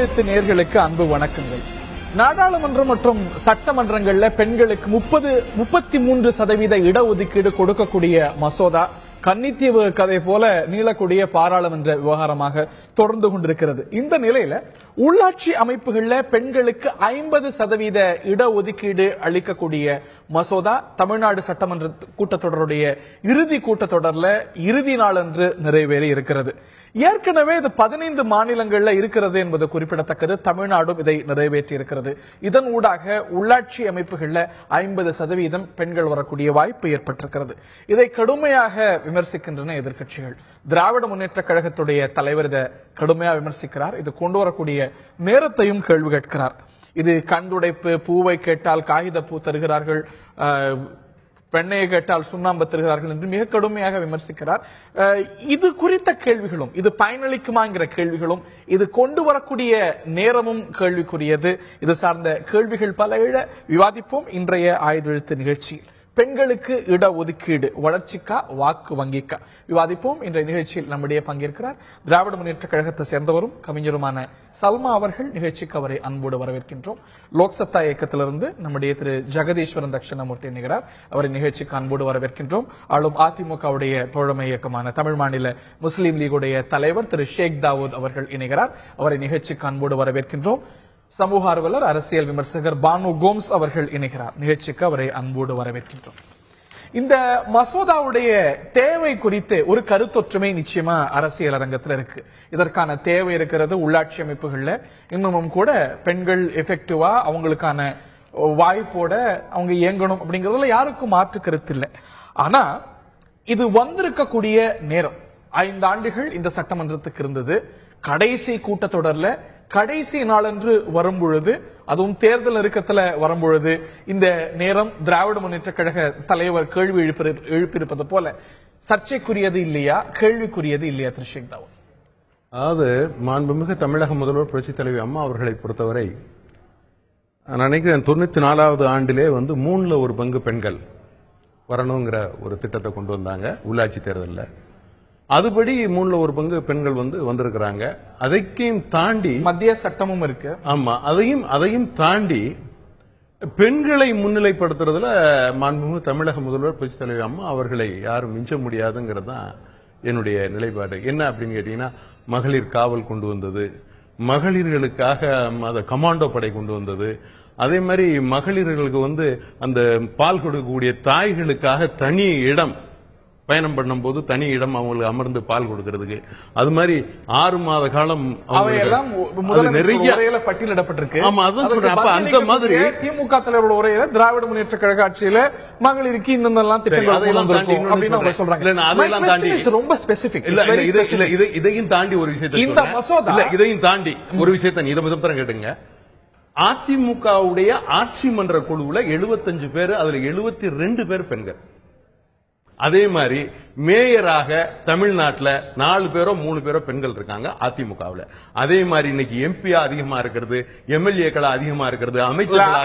ஆய்வெழுத்து நேயர்களுக்கு அன்பு வணக்கங்கள். நாடாளுமன்றம் மற்றும் சட்டமன்றங்கள்ல பெண்களுக்கு 33% இடஒதுக்கீடு கொடுக்கக்கூடிய மசோதா கன்னித்தீவு கதை போல நீளக்கூடிய பாராளுமன்ற விவகாரமாக தொடர்ந்து கொண்டிருக்கிறது. இந்த நிலையில உள்ளாட்சி அமைப்புகள்ல பெண்களுக்கு 50% இடஒதுக்கீடு அளிக்கக்கூடிய மசோதா தமிழ்நாடு சட்டமன்ற கூட்டத்தொடருடைய இறுதி கூட்டத்தொடர்ல இறுதி நாளன்று நிறைவேறி இருக்கிறது. ஏற்கனவே இது 15 மாநிலங்கள்ல இருக்கிறது என்பது குறிப்பிடத்தக்கது. தமிழ்நாடும் இதை நிறைவேற்றி இருக்கிறது. இதன் ஊடாக உள்ளாட்சி அமைப்புகள்ல 50% பெண்கள் வரக்கூடிய வாய்ப்பு ஏற்பட்டிருக்கிறது. இதை கடுமையாக விமர்சிக்கின்றன எதிர்க்கட்சிகள். திராவிட முன்னேற்ற கழகத்துடைய தலைவர் இதை கடுமையாக விமர்சிக்கிறார். இது கொண்டு வரக்கூடிய நேரத்தையும் கேள்வி கேட்கிறார். இது கண்டுடைப்பு, பூவை கேட்டால் காகித பூ தருகிறார்கள், பெண்ணையை கேட்டால் சுண்ணாம்பு தருகிறார்கள் என்று மிக கடுமையாக விமர்சிக்கிறார். இது குறித்த கேள்விகளும், இது பயனளிக்குமாங்கிற கேள்விகளும், இது கொண்டு வரக்கூடிய நேரமும் கேள்விக்குரியது. இது சார்ந்த கேள்விகள் பல விவாதிப்போம் இன்றைய ஆய்வெழுத்து நிகழ்ச்சியில். பெண்களுக்கு இட ஒதுக்கீடு வளர்ச்சிக்கா வாக்கு வங்கிக்கா விவாதிப்போம். இன்றைய நிகழ்ச்சியில் நம்முடைய பங்கேற்கிறார் திராவிட முன்னேற்ற கழகத்தை சேர்ந்தவரும் கவிஞருமான சல்மா அவர்கள். நிகழ்ச்சிக்கு அவரை அன்போடு வரவேற்கின்றோம். லோக்சத்தா இயக்கத்திலிருந்து நம்முடைய திரு ஜெகதீஸ்வரன் தட்சிணாமூர்த்தி இணைகிறார். அவரை நிகழ்ச்சிக்கு அன்போடு வரவேற்கின்றோம். ஆளும் அதிமுகவுடைய தோழமை இயக்கமான தமிழ் மாநில முஸ்லீம் லீகுடைய தலைவர் திரு ஷேக் தாவூத் அவர்கள் இணைகிறார். அவரை நிகழ்ச்சிக்கு அன்போடு வரவேற்கின்றோம். சமூக ஆர்வலர், அரசியல் விமர்சகர் பானு கோம்ஸ் அவர்கள் இணைகிறார். நிகழ்ச்சிக்கு அவரை அன்போடு வரவேற்கின்றோம். இந்த மசோதாவுடைய தேவை குறித்து ஒரு கருத்தொற்றுமை நிச்சயமா அரசியல் அரங்கத்தில் இருக்கு. இதற்கான தேவை இருக்கிறது. உள்ளாட்சி அமைப்புகள்ல இன்னமும் கூட பெண்கள் எஃபெக்டிவா அவங்களுக்கான வாய்ப்போட அவங்க இயங்கணும் அப்படிங்கறதுல யாருக்கும் மாற்று கருத்து இல்லை. ஆனா இது வந்திருக்கக்கூடிய நேரம் 5 ஆண்டுகள் இந்த சட்டமன்றத்துக்கு இருந்தது. கடைசி கூட்டத்தொடர்ல கடைசி நாளன்று வரும்பொழுது, அதுவும் தேர்தல் நெருக்கத்துல வரும்பொழுது இந்த நேரம் திராவிட முன்னேற்ற கழக தலைவர் கேள்வி எழுப்பியிருப்பது போல சர்ச்சைக்குரியது இல்லையா, கேள்விக்குரியது இல்லையா திரு ஷேக் தாவூத்? அதாவது மாண்புமிகு தமிழக முதல்வர் புரட்சித் தலைவி அம்மா அவர்களை பொறுத்தவரை நான் நினைக்கிறேன் 94வது ஆண்டிலே 3ல் 1 பங்கு பெண்கள் வரணுங்கிற ஒரு திட்டத்தை கொண்டு வந்தாங்க உள்ளாட்சி தேர்தலில். அதுபடி 3ல் 1 பங்கு பெண்கள் வந்திருக்கிறாங்க. அதையும் தாண்டி மத்திய சட்டமும் இருக்கு. ஆமா, அதையும் தாண்டி பெண்களை முன்னிலைப்படுத்துறதுல மாண்புமிகு தமிழக முதல்வர் புரட்சித் தலைவி அம்மா அவர்களை யாரும் மிஞ்ச முடியாதுங்கிறது தான் என்னுடைய நிலைப்பாடு. என்ன அப்படின்னு கேட்டீங்கன்னா, மகளிர் காவல் கொண்டு வந்தது, மகளிர்களுக்காக அந்த கமாண்டோ படை கொண்டு வந்தது, அதே மாதிரி மகளிர்களுக்கு அந்த பால் கொடுக்கக்கூடிய தாய்களுக்காக தனி இடம், பயணம் பண்ணும் போது தனி இடம் அவங்களுக்கு அமர்ந்து பால் கொடுக்கிறதுக்கு, அது மாதிரி 6 மாத காலம் நிறைய பட்டியலிடப்பட்டிருக்கு. ஆமா, அதான் சொல்றேன். அப்ப அந்த மாதிரி திமுக தலைவரோட உரையில திராவிட முன்னேற்ற கழக ஆட்சியில மகளிருக்கு இன்னெல்லாம் திட்டங்கள் சொல்றாங்க. அதெல்லாம் தாண்டி ரொம்ப ஸ்பெசிபிக் இல்ல. இதையும் தாண்டி ஒரு விஷயத்தை, இந்த மசோதா இதையும் தாண்டி ஒரு விஷயத்தை இதை முதல் கேட்டுங்க. அதிமுகவுடைய ஆட்சி மன்ற குழுவுல 75 பேர், அதுல 72 பேர் பெண்கள். அதே மாதிரி மேயராக தமிழ்நாட்டில் 4 பேரோ 3 பேரோ பெண்கள் இருக்காங்க அதிமுகவில். அதே மாதிரி இன்னைக்கு எம்பியா அதிகமா இருக்கிறது, எம்எல்ஏக்கள் அதிகமா இருக்கிறது, அமைச்சர்கள்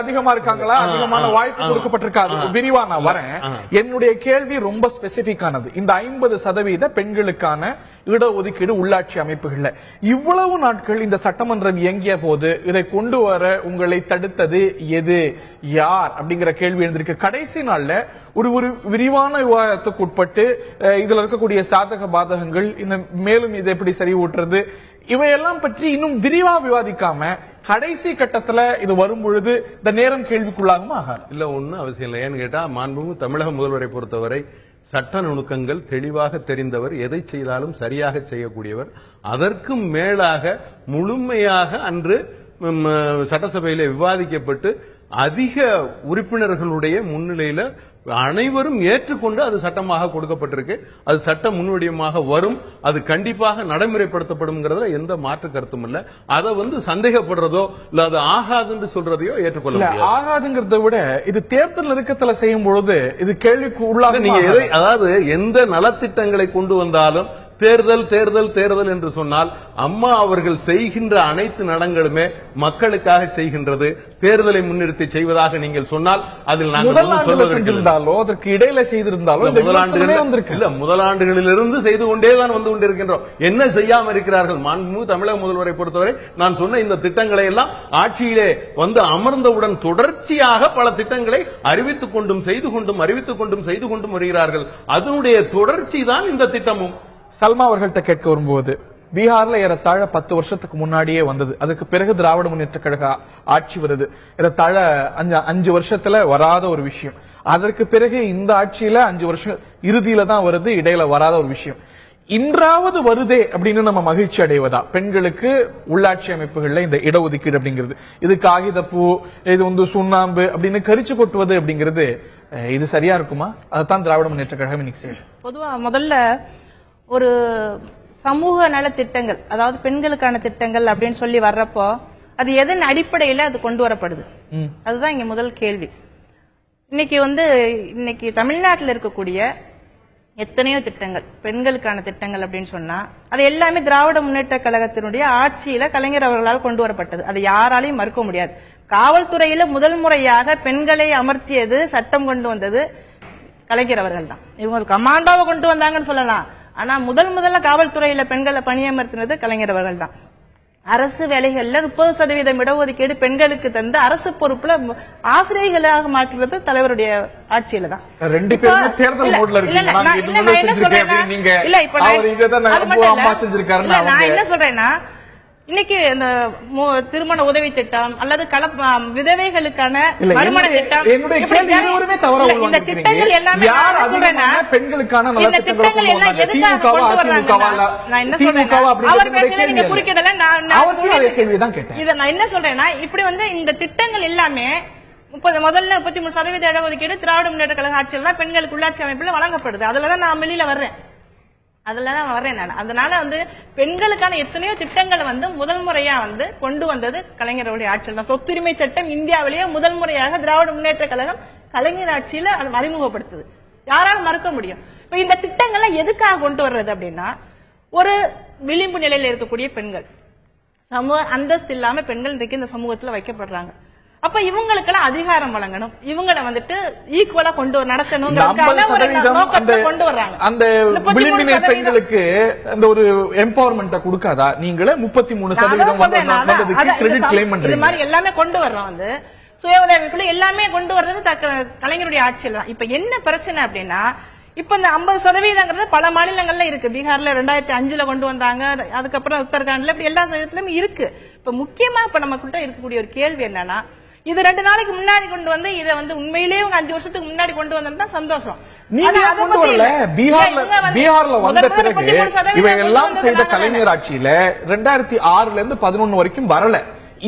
அதிகமா இருக்காங்களா, அதிகமான வாய்ப்பு கொடுக்கப்பட்டிருக்காது. விரிவா நான் வரேன். என்னுடைய கேள்வி ரொம்ப ஸ்பெசிபிக் ஆனது. இந்த 50% பெண்களுக்கான இடஒதுக்கீடு உள்ளாட்சி அமைப்புகள்ல இவ்வளவு நாட்கள் இந்த சட்டமன்றம் இயங்கிய போது இதை கொண்டு வர உங்களை தடுத்தது எது, யார் அப்படிங்கிற கேள்வி எழுந்திருக்கு. கடைசி நாள்ல ஒரு விரிவான விவாதத்துக்கு உட்பட்டு இதுல இருக்கக்கூடிய சாதக பாதகங்கள், மேலும் இதை எப்படி சரி ஊட்டுறது, இவையெல்லாம் பற்றி இன்னும் விரிவா விவாதிக்காம கடைசி கட்டத்துல இது வரும்பொழுது இந்த நேரம் கேள்விக்குள்ளாகுமா? இல்ல, ஒன்னும் அவசியம் இல்லை. ஏன்னு கேட்டா மாண்புமிகு தமிழக முதல்வரை பொறுத்தவரை சட்ட நுணுக்கங்கள் தெளிவாக தெரிந்தவர், எதை செய்தாலும் சரியாக செய்யக்கூடியவர். அதற்கும் மேலாக முழுமையாக அன்று சட்டசபையில விவாதிக்கப்பட்டு அதிக உறுப்பினர்களுடைய முன்னிலையில அனைவரும் ஏற்றுக்கொண்டு அது சட்டமாக கொடுக்கப்பட்டிருக்கு. அது சட்ட முன்வடிவமாக வரும். அது கண்டிப்பாக நடைமுறைப்படுத்தப்படும் எந்த மாற்று கருத்தும் இல்ல. அதை சந்தேகப்படுறதோ இல்ல அது ஆகாதுன்னு சொல்றதையோ ஏற்றுக்கொள்ள முடியாது. ஆகாதுங்கிறத விட இது தேர்தல் நெருக்கத்தில் செய்யும் பொழுது இது கேள்விக்கு உள்ளாக. நீங்க அதாவது எந்த நலத்திட்டங்களை கொண்டு வந்தாலும் தேர்தல் தேர்தல் தேர்தல் என்று சொன்னால் அம்மா அவர்கள் செய்கின்ற அனைத்து நலங்களுமே மக்களுக்காக செய்கின்றது. தேர்தலை முன்னிறுத்தி செய்வதாக நீங்கள் சொன்னால் அதில் நாங்கள் சொல்வதற்கிருந்தாலோ அதற்கு இடையில செய்திருந்தாலோ முதலாண்டுகளிலிருந்து செய்து கொண்டேதான் வந்து கொண்டிருக்கின்றோம். என்ன செய்யாமல் இருக்கிறார்கள்? மாண்புமிகு தமிழக முதல்வரை பொறுத்தவரை நான் சொன்ன இந்த திட்டங்களை எல்லாம் ஆட்சியிலே வந்து அமர்ந்தவுடன் தொடர்ச்சியாக பல திட்டங்களை அறிவித்துக் கொண்டும் செய்து கொண்டும் அறிவித்துக் கொண்டும் செய்து கொண்டும் வருகிறார்கள். அதனுடைய தொடர்ச்சி தான் இந்த திட்டமும். சல்மா அவர்கள்ட்ட கேட்க வரும்போது பீகார்ல ஏறத்தாழ 10 வருஷத்துக்கு முன்னாடியே வந்தது. அதுக்கு பிறகு திராவிட முன்னேற்ற கழக ஆட்சி வருது. ஏறத்தாழ 5 வருஷத்துல வராத ஒரு விஷயம். அதற்கு பிறகு இந்த ஆட்சியில 5 வருஷம் இறுதியில தான் வருது, இடையில வராத ஒரு விஷயம். இன்றாவது வருதே அப்படின்னு நம்ம மகிழ்ச்சி அடைவதா? பெண்களுக்கு உள்ளாட்சி அமைப்புகள்ல இந்த இடஒதுக்கீடு அப்படிங்கிறது, இது காகிதப்பூ, இது வந்து சுண்ணாம்பு அப்படின்னு கரிச்சு கொட்டுவது அப்படிங்கிறது இது சரியா இருக்குமா? அதுதான் திராவிட முன்னேற்ற கழகம் இன்னைக்கு செய்யும். பொதுவா முதல்ல ஒரு சமூக நல திட்டங்கள், அதாவது பெண்களுக்கான திட்டங்கள் அப்படின்னு சொல்லி வர்றப்போ அது எதன் அடிப்படையில அது கொண்டு வரப்படுது? அதுதான் இங்க முதல் கேள்வி. இன்னைக்கு தமிழ்நாட்டில் இருக்கக்கூடிய எத்தனையோ திட்டங்கள், பெண்களுக்கான திட்டங்கள் அப்படின்னு சொன்னா அது எல்லாமே திராவிட முன்னேற்ற கழகத்தினுடைய ஆட்சியில கலைஞர் அவர்களால் கொண்டு வரப்பட்டது. அதை யாராலையும் மறுக்க முடியாது. காவல்துறையில முதல் முறையாக பெண்களை அமர்த்தியது, சட்டம் கொண்டு வந்தது கலைஞர் அவர்கள் தான். இவங்க கமாண்டோவை கொண்டு வந்தாங்கன்னு சொல்லலாம், ஆனா முதல்ல காவல்துறையில பெண்களை பணியமர்த்தினது கலைஞர் அவர்கள் தான். அரசு வேலைகள்ல 30% இடஒதுக்கீடு பெண்களுக்கு தந்து அரசு பொறுப்புல ஆசிரியர்களாக மாற்றுறது தலைவருடைய ஆட்சியில தான். நான் என்ன சொல்றேன்னா, இன்னைக்கு இந்த திருமண உதவி திட்டம் அல்லது விதவைகளுக்கான மறுமண திட்டம், இந்த திட்டங்கள் எல்லாமே பெண்களுக்கான இந்த திட்டங்கள் எல்லாம் எதுக்காக கொண்டு வர்றாங்க? நான் என்ன சொல்றேன், அவர் பேசல நீங்க குறுக்கிடல. நான் என்ன சொல்றேன்னா, இப்படி இந்த திட்டங்கள் எல்லாமே முதல்ல 33% இடஒதுக்கீடு திராவிட முன்னேற்ற கழக ஆட்சியில் தான் பெண்களுக்கு உள்ளாட்சி அமைப்புல வழங்கப்படுது. அதுலதான் நான் வெளியில வர்றேன், அதுலதான் வர்றேன் நான். அதனால பெண்களுக்கான எத்தனையோ திட்டங்களை முதல் முறையா கொண்டு வந்தது கலைஞருடைய ஆட்சியில் தான். சொத்துரிமை சட்டம் இந்தியாவிலேயே முதல் முறையாக திராவிட முன்னேற்ற கழகம் கலைஞர் ஆட்சியில அதை அறிமுகப்படுத்துது. யாராலும் மறுக்க முடியும். இப்ப இந்த திட்டங்கள்லாம் எதுக்காக கொண்டு வர்றது அப்படின்னா, ஒரு விளிம்பு நிலையில இருக்கக்கூடிய பெண்கள், சமூக அந்தஸ்து இல்லாம பெண்கள் இன்றைக்கு இந்த சமூகத்துல வைக்கப்படுறாங்க. அப்ப இவங்களுக்கெல்லாம் அதிகாரம் வழங்கணும், இவங்களை ஈக்குவலா கொண்டு நடத்தணும் கொண்டு வர்றாங்க. அந்த விளிம்பின பெண்களுக்கு அந்த ஒரு எம்பவர்மெண்ட் கொடுக்காதா? நீங்களே 33% கிரெடிட் கிளைம் பண்றீங்க. இது மாதிரி எல்லாமே கொண்டு வர்றோம். சுய உதவிக்குள்ள எல்லாமே கொண்டு வர்றது கலைஞருடைய ஆட்சியில் தான். இப்ப என்ன பிரச்சனை அப்படின்னா, இப்ப இந்த 50% பல மாநிலங்கள்ல இருக்கு. பீகார்ல 2005 கொண்டு வந்தாங்க, அதுக்கப்புறம் உத்தரகாண்ட்ல, இப்படி எல்லா இடத்துலயும் இருக்கு. இப்ப முக்கியமா இப்ப நம்ம கிட்ட இருக்கக்கூடிய ஒரு கேள்வி என்னன்னா, இது 2 நாளைக்கு முன்னாடி கொண்டு வந்து இதை உண்மையிலேயே 5 வருஷத்துக்கு முன்னாடி கொண்டு வந்தா சந்தோஷம். பீகார்ல வந்த பிறகு இவையெல்லாம் செய்த கலைஞர் ஆட்சியில 2006 இருந்து 11 வரைக்கும் வரல.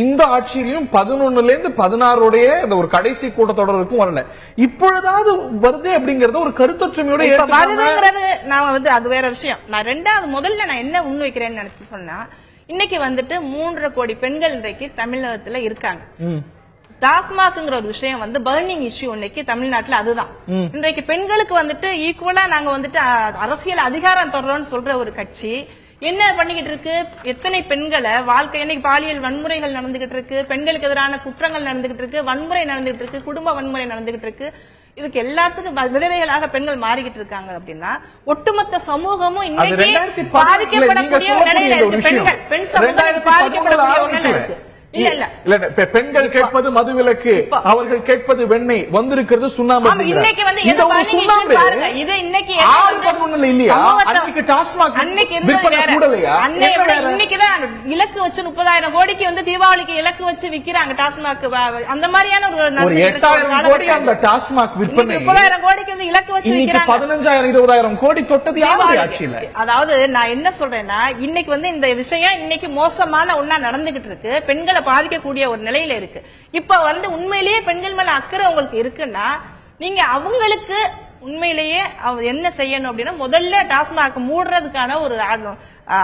இந்த ஆட்சியிலும் 11ல இருந்து 16 இந்த ஒரு கடைசி கூட்டத்தொடருக்கும் வரல. இப்பொழுதாவது வருது அப்படிங்கறது ஒரு கருத்தொற்றுமையோட நான் அது வேற விஷயம். நான் முதல்ல நான் என்ன முன்வைக்கிறேன்னு நினைச்சு சொன்னா, இன்னைக்கு 3.5 கோடி பெண்கள் இன்றைக்கு தமிழகத்துல இருக்காங்க. டாஸ்மாக்ங்கிற ஒரு விஷயம் பர்னிங் இஷ்யூ இன்னைக்கு தமிழ்நாட்டுல. அதுதான் இன்றைக்கு பெண்களுக்கு ஈக்குவலா நாங்க அரசியல் அதிகாரம் தொடரோம்னு சொல்ற ஒரு கட்சி என்ன பண்ணிக்கிட்டு இருக்கு? எத்தனை பெண்களை வாழ்க்கை இன்னைக்கு பாலியல் வன்முறைகள் நடந்துகிட்டு இருக்கு, பெண்களுக்கு எதிரான குற்றங்கள் நடந்துகிட்டு இருக்கு, வன்முறை நடந்துகிட்டு இருக்கு, குடும்ப வன்முறை நடந்துகிட்டு இருக்கு. இதுக்கு எல்லாத்துக்கும் விதவைகளாக பெண்கள் மாறிக்கிட்டு இருக்காங்க அப்படின்னா, ஒட்டுமொத்த சமூகமும் இன்னைக்கு பாதிக்கப்படக்கூடிய நிலையில இருக்கு. பெண்கள், பெண் சமூகம் பாதிக்கப்படக்கூடிய ஒரு நிலை இருக்கு. பெண்கள் கேட்பது மதுவிலக்கு, அவர்கள் கேட்பது வெண்ணெய், வந்திருக்கிறது சுண்ணாம்பு. இலக்கு வச்சு 30,000 கோடிக்கு தீபாவளிக்கு இலக்கு வச்சு விக்கிறாங்க டாஸ்மாக். அந்த மாதிரியான ஒரு 8,000 கோடி அந்த டாஸ்மாக் விற்பனை 30,000 கோடிக்கு இலக்கு வச்சு விக்கிறாங்க. 15,000-20,000 கோடி தொட்டது யாருடைய ஆட்சியில? அதாவது நான் என்ன சொல்றேன்னா, இன்னைக்கு இந்த விஷயம் இன்னைக்கு மோசமான ஒண்ணா நடந்துகிட்டு இருக்கு, பெண்களை பாதிக்கக்கூடிய ஒரு நிலையில இருக்கு. இப்ப உண்மையிலேயே பெண்கள் மேல அக்கறை உங்களுக்கு இருக்குன்னா, நீங்க அவங்களுக்கு உண்மையிலேயே என்ன செய்யணும் அப்படின்னா, முதல்ல டாஸ்மாக் மூடுறதுக்கான ஒரு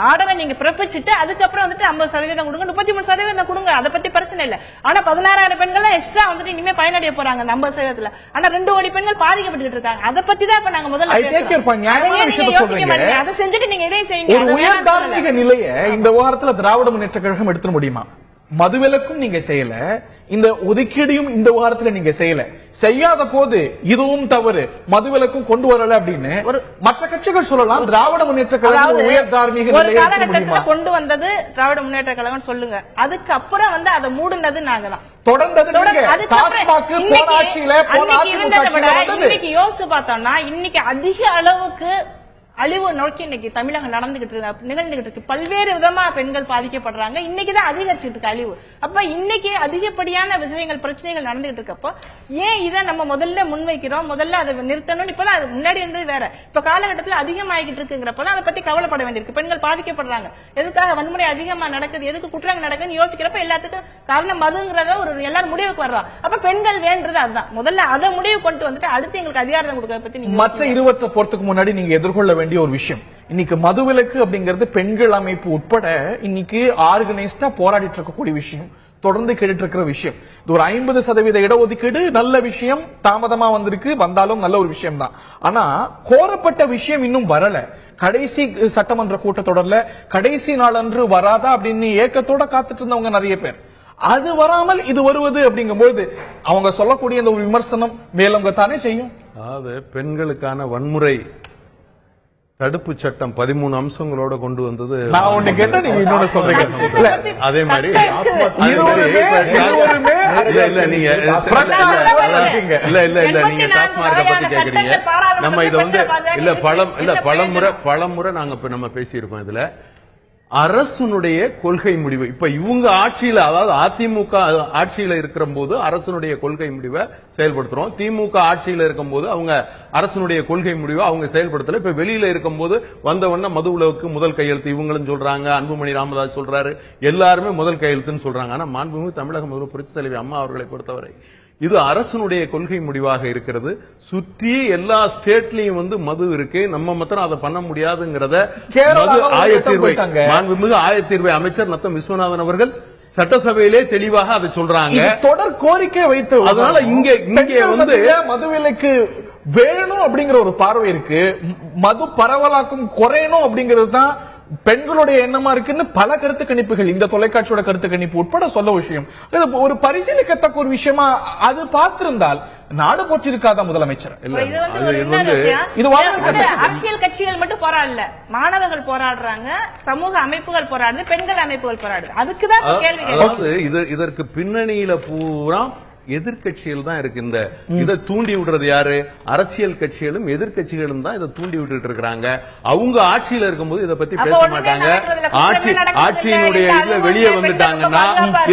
ஆர்டரை நீங்க பிறப்பிச்சுட்டு அதுக்கப்புறம் வந்துட்டு 50% கொடுங்க, 33% கொடுங்க, அதை பத்தி பிரச்சனை இல்ல. ஆனா 16,000 பெண்கள் எக்ஸ்ட்ரா வந்துட்டு இனிமே பயனடைய போறாங்க அந்த 50%. ஆனா 2 கோடி பெண்கள் பாதிக்கப்பட்டு இருக்காங்க. அதை பத்தி தான் இப்ப நாங்க முதல்ல அதை செஞ்சுட்டு நீங்க இதையும் செய்யுங்க. ஒரு உயர் தார்மீக நிலையை இந்த விவகாரத்துல திராவிட முன்னேற்ற கழகம் எடுத்துட முடியுமா? மதுவிலக்கும் நீங்க செய்யல, இந்த ஒதுக்கீடையும் இந்த விவகாரத்துல நீங்க செய்யல. செய்யாத போது இதுவும் தவறு, மதுவிலக்கும் கொண்டு வரல அப்படின்னு ஒரு மற்ற கட்சிகள் சொல்லலாம். திராவிட முன்னேற்ற கழகம் உயர் தார்மீக நிலையை கொண்டு வந்தது திராவிட முன்னேற்ற கழகம் சொல்லுங்க. அதுக்கப்புறம் வந்து அதை மூடுனது நாங்க தான். இன்னைக்கு யோசிச்சு பார்த்தோம்னா இன்னைக்கு அதிக அளவுக்கு அழிவு நோக்கி இன்னைக்கு தமிழகம் நிகழ்ந்துகிட்டு இருக்கு. பல்வேறு விதமா பெண்கள் பாதிக்கப்படுறாங்க. இன்னைக்குதான் அதிகரிச்சுட்டு இருக்கு அழிவு. அப்ப இன்னைக்கு அதிகப்படியான விஷயங்கள் பிரச்சனைகள் நடந்துகிட்டு இருக்கப்போ ஏன் இதை நம்ம முதல்ல முன்வைக்கிறோம், முதல்ல அதை நிறுத்தணும். இப்பதான் அது முன்னாடி இருந்தது வேற, இப்ப காலகட்டத்தில் அதிகமாகிட்டு இருக்குங்கிறப்ப அதை பத்தி கவலைப்பட வேண்டியிருக்கு. பெண்கள் பாதிக்கப்படுறாங்க, எதுக்காக வன்முறை அதிகமா நடக்குது, எதுக்கு குற்றங்கள் நடக்குதுன்னு யோசிக்கிறப்ப எல்லாத்துக்கும் காரணம் மதுங்கிறத ஒரு எல்லாரும் முடிவுக்கு வர்றோம். அப்ப பெண்கள் வேண்டது அதுதான். முதல்ல அதை முடிவு கொண்டு வந்துட்டு அடுத்து எங்களுக்கு அதிகாரம் கொடுக்கறத பத்தி நீங்க மற்ற 20 போறதுக்கு முன்னாடி நீங்க எதிர்கொள்ள வேண்டிய ஒரு விஷயம், இன்னைக்கு மதுவிலக்கு அப்படிங்கிறது பெண்கள் அமைப்பு உட்பட இன்னைக்கு ஆர்கனைஸ்டா போராடிட்டு இருக்கக்கூடிய விஷயம், தொடர்ந்து கேட்டு இருக்கிற விஷயம். இது ஒரு 50% இடஒதுக்கீடு நல்ல விஷயம், தாமதமா வந்திருக்கு, வந்தாலும் நல்ல ஒரு விஷயம் தான். ஆனா கோரப்பட்ட விஷயம் இன்னும் வரல. கடைசி சட்டமன்ற கூட்டத்தொடர்ல கடைசி நாள் அன்று வராதா அப்படின்னு ஏக்கத்தோட காத்துட்டு இருந்தவங்க நிறைய பேர். அது வராமல் இது வருவது அப்படிங்கும்போது அவங்க சொல்லக்கூடிய இந்த விமர்சனம் மேலவங்க தானே செய்யும். அதாவது பெண்களுக்கான வன்முறை தடுப்பு சட்டம் 13 அம்சங்களோட கொண்டு வந்தது. நான் ஒண்ணு கேட்டா நீங்க இன்னொன்னு சொல்றீங்க. அதே மாதிரி நீங்க டாஸ்மார்க்க பத்தி கேக்குறீங்க. நம்ம இத வந்து பலமுறை நாங்க இப்ப நம்ம பேசியிருக்கோம். இதுல அரசுனுடைய கொள்கை முடிவு இப்ப இவங்க ஆட்சியில, அதாவது அதிமுக ஆட்சியில இருக்கிற போது அரசனுடைய கொள்கை முடிவை செயல்படுத்துறோம். திமுக ஆட்சியில இருக்கும் போது அவங்க அரசனுடைய கொள்கை முடிவை அவங்க செயல்படுத்தல. இப்ப வெளியில இருக்கும் போது வந்தவண்ண மது உலகுக்கு முதல் கையெழுத்து இவங்களும் சொல்றாங்க, அன்புமணி ராமதாஸ் சொல்றாரு, எல்லாருமே முதல் கையெழுத்துன்னு சொல்றாங்க. ஆனா மாண்புமிகு தமிழக முதல்வர் புரட்சித் தலைவி அம்மா அவர்களை பொறுத்தவரை இது அரசனுடைய கொள்கை முடிவாக இருக்கிறது. சுற்றி எல்லா ஸ்டேட்லயும் வந்து மது இருக்கு, நம்ம மாத்திரம் அதை பண்ண முடியாதுங்கிறத மாண்புமிகு ஆயத்தீர்வை அமைச்சர் நத்தம் விஸ்வநாதன் அவர்கள் சட்டசபையிலே தெளிவாக அதை சொல்றாங்க. தொடர் கோரிக்கை வைத்து அதனால இங்க வந்து மதுவிலக்கு வேணும் அப்படிங்கிற ஒரு பார்வை இருக்கு. மது பரவலாக்கும் குறையணும் அப்படிங்கிறது தான் பெண்களுடைய எண்ணமா இருக்குன்னு பல கருத்து கணிப்புகள், இந்த தொலைக்காட்சியோட கருத்து கணிப்பு உட்பட சொல்ல விஷயம். ஒரு பரிசீலிக்கத்தக்க ஒரு விஷயமா அது பார்த்திருந்தால் நாடு போற்றிருக்காத முதலமைச்சர். அரசியல் கட்சிகள் மட்டும் போராடல, மாணவர்கள் போராடுறாங்க, சமூக அமைப்புகள் போராடுது, பெண்கள் அமைப்புகள் போராடுது. அதுக்குதான் கேள்வி. இதற்கு பின்னணியில பூரா எதிர்கட்சிகள் தான் இருக்கு. இந்த இதை தூண்டி விடுறது யாரு? அரசியல் கட்சிகளும் எதிர்கட்சிகளும் தான் இதை தூண்டி விட்டுட்டு இருக்காங்க. அவங்க ஆட்சியில இருக்கும்போது இதை பத்தி பேச மாட்டாங்க. ஆட்சியினுடைய இதுல வெளியே வந்துட்டாங்கன்னா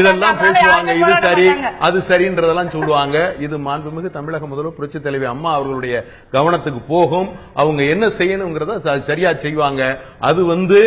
இதெல்லாம் பேசுவாங்க, இது சரி அது சரின்றதெல்லாம் சொல்லுவாங்க. இது மாண்புமிகு தமிழக முதல்வர் புரட்சித் தலைவி அம்மா அவர்களுடைய கவனத்துக்கு போகும். அவங்க என்ன செய்யணுங்கிறத சரியா செய்வாங்க. அது வந்து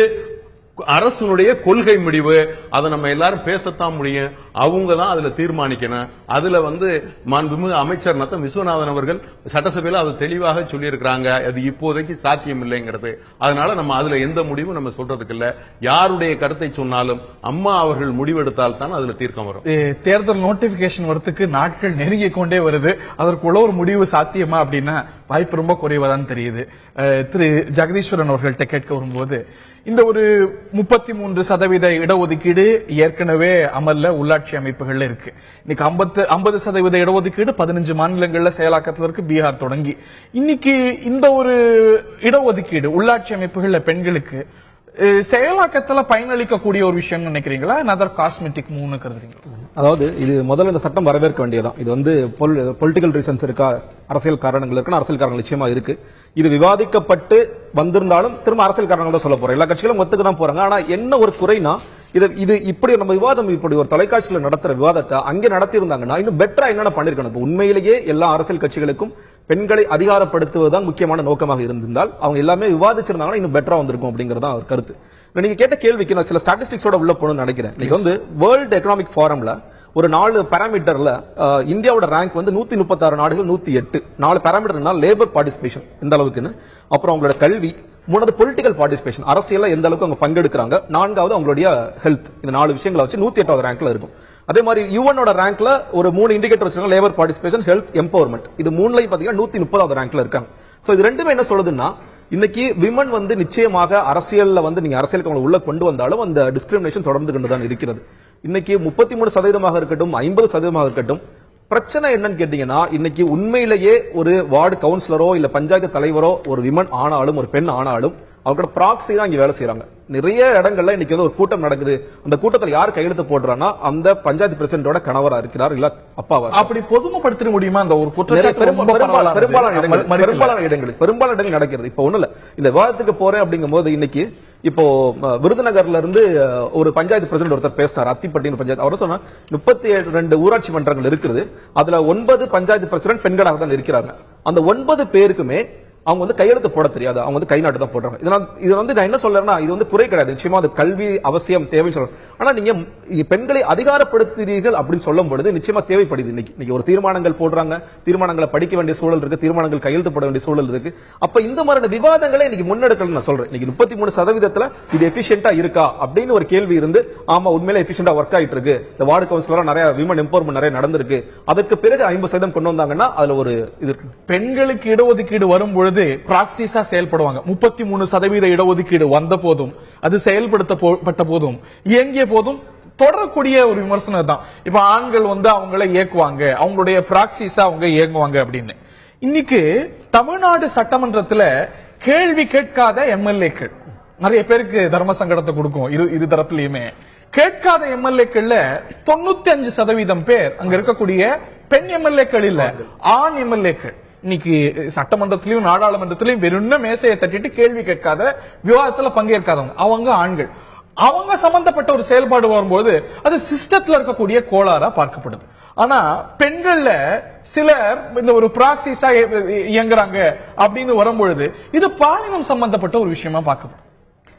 அரசுடைய கொள்கை முடிவு, அதை நம்ம எல்லாரும் பேசத்தான் முடியும். அவங்க தான் அதுல தீர்மானிக்கணும். அதுல வந்து மாண்புமிகு அமைச்சர் நத்தம் விஸ்வநாதன் அவர்கள் சட்டசபையில அதை தெளிவாக சொல்லி இருக்கிறாங்க. அது இப்போதைக்கு சாத்தியம் இல்லைங்கிறது. அதனால நம்ம அதுல எந்த முடிவும் நம்ம சொல்றதுக்கு இல்ல. யாருடைய கருத்தை சொன்னாலும் அம்மா அவர்கள் முடிவெடுத்தால் தான் அதுல தீர்க்கம் வரும். தேர்தல் நோட்டிபிகேஷன் வரத்துக்கு நாட்கள் நெருங்கி கொண்டே வருது. அதற்குள்ள ஒரு முடிவு சாத்தியமா அப்படின்னா வாய்ப்பு ரொம்ப குறைவதான் தெரியுது. திரு ஜெகதீஸ்வரன் அவர்கள்ட்ட கேட்க வரும்போது, இந்த ஒரு 33% இடஒதுக்கீடு ஏற்கனவே அமல்ல உள்ளாட்சி அமைப்புகள்ல இருக்கு. இன்னைக்கு 50% இடஒதுக்கீடு 15 மாநிலங்கள்ல செயலாக்கத்துல இருக்கு, பீகார் தொடங்கி. இன்னைக்கு இந்த ஒரு இடஒதுக்கீடு உள்ளாட்சி அமைப்புகள்ல பெண்களுக்கு செயலாக்கத்துல பயனளிக்கக்கூடிய ஒரு விஷயம் நினைக்கிறீங்களா? நதர் காஸ்மெட்டிக் மூவ்னு கருதுறீங்களா? அதாவது இது முதல்ல இந்த சட்டம் வரவேற்க வேண்டியதான். இது வந்து பொலிட்டிக்கல் ரீசன்ஸ் இருக்கா, அரசியல் காரணங்கள் இருக்குன்னா அரசியல் காரணங்கள் நிச்சயமா இருக்கு. இது விவாதிக்கப்பட்டு வந்திருந்தாலும் திரும்ப அரசியல் காரணங்கள் தான் சொல்ல போறோம். எல்லா கட்சிகளும் ஒத்துக்கு தான் போறாங்க. ஆனா என்ன ஒரு குறைனா, இது இப்படி நம்ம விவாதம் இப்படி ஒரு தொலைக்காட்சியில நடத்துற விவாதத்தை அங்கே நடத்தி இருந்தாங்கன்னா இன்னும் பெட்டரா என்னென்ன பண்ணிருக்கணும். உண்மையிலேயே எல்லா அரசியல் கட்சிகளுக்கும் பெண்களை அதிகாரப்படுத்துவதுதான் முக்கியமான நோக்கமாக இருந்திருந்தால் அவங்க எல்லாமே விவாதிச்சிருந்தாங்கன்னா இன்னும் பெட்டரா வந்திருக்கும் அப்படிங்கறத அவர் கருத்து. நீங்க கேட்ட கேள்விக்கு நான் சில ஸ்டாட்டிஸ்டிக்ஸோட உள்ள போகணும்னு நினைக்கிறேன். நீங்க வந்து வேர்ல்டு எக்கனாமிக் ஃபாரம்ல ஒரு 4 பாராமீட்டர்ல இந்தியாவோட ரேங்க் வந்து 136 நாடுகள் 108. 4 பாராமீட்டர்னா லேபர் பார்ட்டிசிபேஷன் எந்த அளவுக்குன்னு, அப்புறம் அவங்களோட கல்வி, 3வது பொலிட்டிக்கல் பார்ட்டிசிபேஷன் அரசியல்ல எந்த அளவுக்கு அவங்க பங்கெடுக்கிறாங்க, 4வது அவங்களுடைய ஹெல்த். இந்த 4 விஷயங்களை வச்சு 108வது ரேங்க்ல இருக்கும். அதே மாதிரி யுஎனோட ரேங்க்ல ஒரு 3 இண்டிகேட்டர் வச்சிருக்காங்க, லேபர் பார்ட்டிசிபேஷன், ஹெல்த், எம்பவர்மெண்ட். இது 3லையும் பாத்தீங்கன்னா 130வது ரேங்க்ல இருக்காங்க. சோ இது ரெண்டுமே என்ன சொல்லுதுன்னா, இன்னைக்கு விமன் வந்து நிச்சயமாக அரசியல்ல வந்து நீங்க அரசியலுக்கு அவங்களை உள்ள கொண்டு வந்தாலும் அந்த டிஸ்கிரிமினேஷன் தொடர்ந்து கொண்டுதான் இருக்கிறது. இன்னைக்கு 33% இருக்கட்டும், 50% இருக்கட்டும், பிரச்சனை என்னன்னு கேட்டீங்கன்னா, இன்னைக்கு உண்மையிலேயே ஒரு வார்டு கவுன்சிலரோ இல்ல பஞ்சாயத்து தலைவரோ ஒரு விமன் ஆனாலும் ஒரு பெண் ஆனாலும் அவங்களோட ப்ராக்ஸி தான் இங்க வேலை செய்யறாங்க. நிறைய இடங்கள்ல இன்னைக்கு வந்து ஒரு கூட்டம் நடக்குது, அந்த கூட்டத்தில் யார் கையெழுத்து போடுறான்னா அந்த பஞ்சாயத்து பிரசிடண்டோட கணவரா இருக்கிறார் இல்ல அப்பாவா. அப்படி பொதுமைப்படுத்த முடியுமா அந்த ஒரு பெரும்பாலான இடங்கள் நடக்கிறது. இப்ப ஒண்ணு இல்ல, இந்த விவாதத்துக்கு போறேன் அப்படிங்கும் போது இன்னைக்கு இப்போ விருதுநகர்ல இருந்து ஒரு பஞ்சாயத்து பிரசிடண்ட் ஒருத்தர் பேசினார், அத்திப்பட்டின பஞ்சாயத்து. அவர் சொன்னா 32 ஊராட்சி மன்றங்கள் இருக்குது, அதுல 9 பஞ்சாயத்து பிரசிடண்ட் பெண்களாக தான் இருக்கிறாங்க. அந்த 9 பேருக்குமே அவங்க வந்து கையெழுத்து போட தெரியாது, அவங்க வந்து கை நாட்டு தான் போடுறாங்க. இது வந்து நான் என்ன சொல்றேன்னா, இது வந்து குறை கிடையாது, நிச்சயமா அது கல்வி அவசியம் தேவைன்னு சொல்றேன். ஆனா நீங்க பெண்களை அதிகாரப்படுத்துறீர்கள் அப்படின்னு சொல்லும் பொழுது நிச்சயமா தேவைப்படுது. இன்னைக்கு ஒரு தீர்மானங்கள் போடுறாங்க, தீர்மானங்களை படிக்க வேண்டிய சூழல் இருக்கு, தீர்மானங்கள் கையெழுத்து போட வேண்டிய சூழல் இருக்கு. அப்ப இந்த மாதிரியான விவாதங்களை இன்னைக்கு முன்னெடுக்கணும்னு நான் சொல்றேன். இன்னைக்கு 33% இது எஃபிஷியன்டா இருக்கா அப்படின்னு ஒரு கேள்வி இருந்து, ஆமா உண்மையில எஃபிஷியன்டா ஒர்க் ஆயிட்டு இருக்கு, இந்த வார்டு கவுன்சிலரா நிறைய விமன் எம்பவர்மெண்ட் நிறைய நடந்திருக்கு, அதுக்கு பிறகு 50% கொண்டு வந்தாங்கன்னா அதுல ஒரு இது பெண்களுக்கு இடஒதுக்கீடு வரும்பொழுது பிராக்சிஸா செயல்படுவாங்க. 33% இடஒதுக்கீடு வந்த போதும், அது செயல்படுத்தப்பட்ட போதும், இயங்கிய போதும் தொடரக்கூடிய ஒரு விமர்சனம் தான். இப்ப ஆண்கள் வந்து அவங்கள இயக்குவாங்க, அவங்களுடைய பிராக்சிஸா அவங்க இயங்குவாங்க அப்படின்னு. இன்னைக்கு தமிழ்நாடு சட்டமன்றத்துல கேள்வி கேட்காத எம்எல்ஏக்கள் நிறைய பேருக்கு தர்ம சங்கடத்தை கொடுக்கும். இரு தரப்புலயுமே கேட்காத எம்எல்ஏக்கள்ல 95% பேர் அங்க இருக்கக்கூடிய பெண் எம்எல்ஏக்கள் இல்ல, ஆண் எம்எல்ஏக்கள். இன்னைக்கு சட்டமன்றத்திலையும் நாடாளுமன்றத்திலையும் வெறும் மேசையை தட்டிட்டு கேள்வி கேட்காத, விவாதத்துல பங்கேற்காதவங்க அவங்க ஆண்கள். அவங்க சம்பந்தப்பட்ட ஒரு செயல்பாடு வரும்போது அது சிஸ்டத்துல இருக்கக்கூடிய கோளாறா பார்க்கப்படுது. ஆனா பெண்கள்ல சிலர் இந்த ஒரு பிராக்சிஸா இயங்குறாங்க அப்படின்னு வரும்பொழுது இது பாலினம் சம்பந்தப்பட்ட ஒரு விஷயமா பார்க்கப்படும்.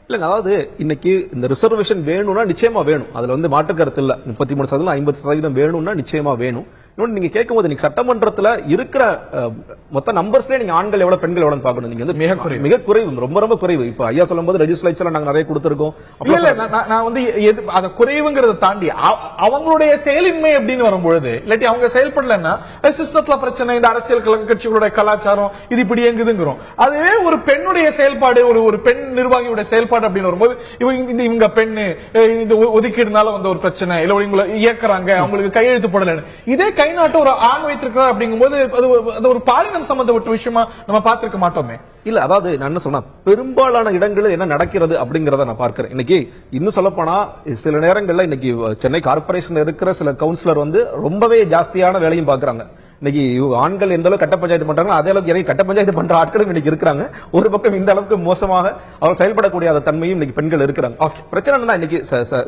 இல்லங்க, அதாவது இன்னைக்கு இந்த ரிசர்வேஷன் வேணும்னா நிச்சயமா வேணும், அதுல வந்து மாற்று கருத்து இல்ல. 33% 50% வேணும்னா நிச்சயமா வேணும். நீங்க கேட்கும் போது நீங்க சட்டமன்றத்துல இருக்கிற மொத்த நம்பர்ஸ்ல நீங்க ஆண்கள் எவ்வளவு பெண்கள் எவ்வளவு பாக்கணும், நீங்க வந்து மிக குறைவு, ரொம்ப ரொம்ப குறைவு. இப்ப ஐயா சொல்லும் போது லெஜிஸ்லேச்சர்ல நாங்க நிறைய கொடுத்திருக்கோம். நான் வந்து அத குறைவுங்கிறத தாண்டி அவங்களுடைய செயலின்மை அப்படின்னு வரும்பொழுது, இல்லாட்டி அவங்க செயல்படலன்னா சிஸ்டத்துல பிரச்சனை, இந்த அரசியல் கட்சிகளுடைய கலாச்சாரம் இது இப்படி எங்குதுங்கிறோம். அதுவே ஒரு பெண்ணுடைய செயல்பாடு, ஒரு பெண் நிர்வாகியுடைய செயல்பாடு அப்படின்னு வரும்போது இவங்க பெண்ணு இந்த ஒதுக்கீடுனால வந்து ஒரு பிரச்சனை இல்ல, இவங்களை இயக்குறாங்க, அவங்களுக்கு கையெழுத்து போடல, இதே கைநாட்டு ஒரு ஆண் வைத்திருக்கிறார் அப்படிங்கும் போது அது ஒரு பாலினம் சம்பந்தப்பட்ட விஷயமா நம்ம பார்த்திருக்க மாட்டோமே. இல்ல, அதாவது நான் என்ன சொன்னா, பெரும்பாலான இடங்களில் என்ன நடக்கிறது அப்படிங்கறத நான் பார்க்கிறேன். இன்னைக்கு இன்னும் சொல்ல போனா சில நேரங்கள்ல இன்னைக்கு சென்னை கார்பரேஷன்ல இருக்கிற சில கவுன்சிலர் வந்து ரொம்பவே ஜாஸ்தியான வேலையும் பாக்குறாங்க. இன்னைக்கு ஆண்கள் எந்த அளவுக்கு கட்ட பஞ்சாயத்து பண்றாங்க, அதே அளவுக்கு இறங்கி கட்ட பஞ்சாயத்து பண்ற ஆட்களும் இன்னைக்கு இருக்காங்க. ஒரு பக்கம் இந்த அளவுக்கு மோசமாக அவர் செயல்படக்கூடிய தன்மையும் இன்னைக்கு பெண்கள் இருக்கிறாங்க. பிரச்சனை என்ன, இன்னைக்கு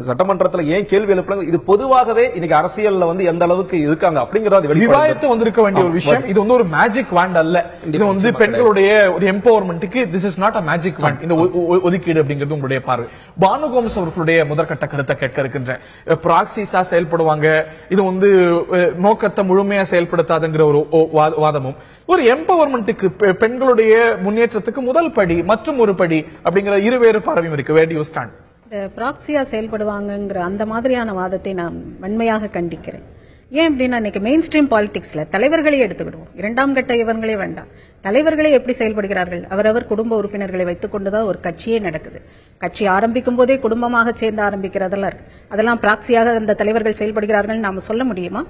சட்டமன்றத்தில் ஏன் கேள்வி எழுப்புறாங்க, இது பொதுவாகவே இன்னைக்கு அரசியல்ல வந்து எந்த அளவுக்கு இருக்காங்க அப்படிங்கறது விவாதத்து வந்திருக்க வேண்டிய ஒரு விஷயம். இது வந்து ஒரு மேஜிக் வாண்ட் அல்ல, இது வந்து பெண்களுடைய ஒரு எம்பவர்மெண்ட்டுக்கு this is not a magic wand. இந்த ஒதுக்கீடு அப்படிங்கிறது உங்களுடைய பார்வை. பானு கோம்ஸ் அவர்களுடைய முதற்கட்ட கருத்தை கேட்க இருக்கின்றேன். பிராக்சிஸா செயல்படுவாங்க, இது வந்து நோக்கத்தை முழுமையா செயல்படுத்த ஒரு வாதமும், ஒரு எம்பவர்மெண்ட்டுக்கு பெண்களுடைய முன்னேற்றத்துக்கு முதல் படி மற்றும் ஒரு படி அப்படிங்கிற இருவேறு பார்வையும் இருக்கு. வேர் டு யூ ஸ்டாண்ட்? பிராக்சியா செயல்படுவாங்கங்கிற அந்த மாதிரியான வாதத்தை நான் வன்மையாக கண்டிக்கிறேன். ஏன் அப்படின்னா, இன்னைக்கு மெயின் ஸ்ட்ரீம் பாலிடிக்ஸ்ல தலைவர்களே எடுத்துக்கிடுவோம், 2ஆம் கட்ட இவங்களே வேண்டாம், தலைவர்களே எப்படி செயல்படுகிறார்கள், அவரவர் குடும்ப உறுப்பினர்களை வைத்துக் கொண்டுதான் ஒரு கட்சியே நடக்குது. கட்சி ஆரம்பிக்கும் போதே குடும்பமாக சேர்ந்து ஆரம்பிக்கிறதெல்லாம் இருக்கு. அதெல்லாம் பிராக்சியாக அந்த தலைவர்கள் செயல்படுகிறார்கள் நாம சொல்ல முடியுமா?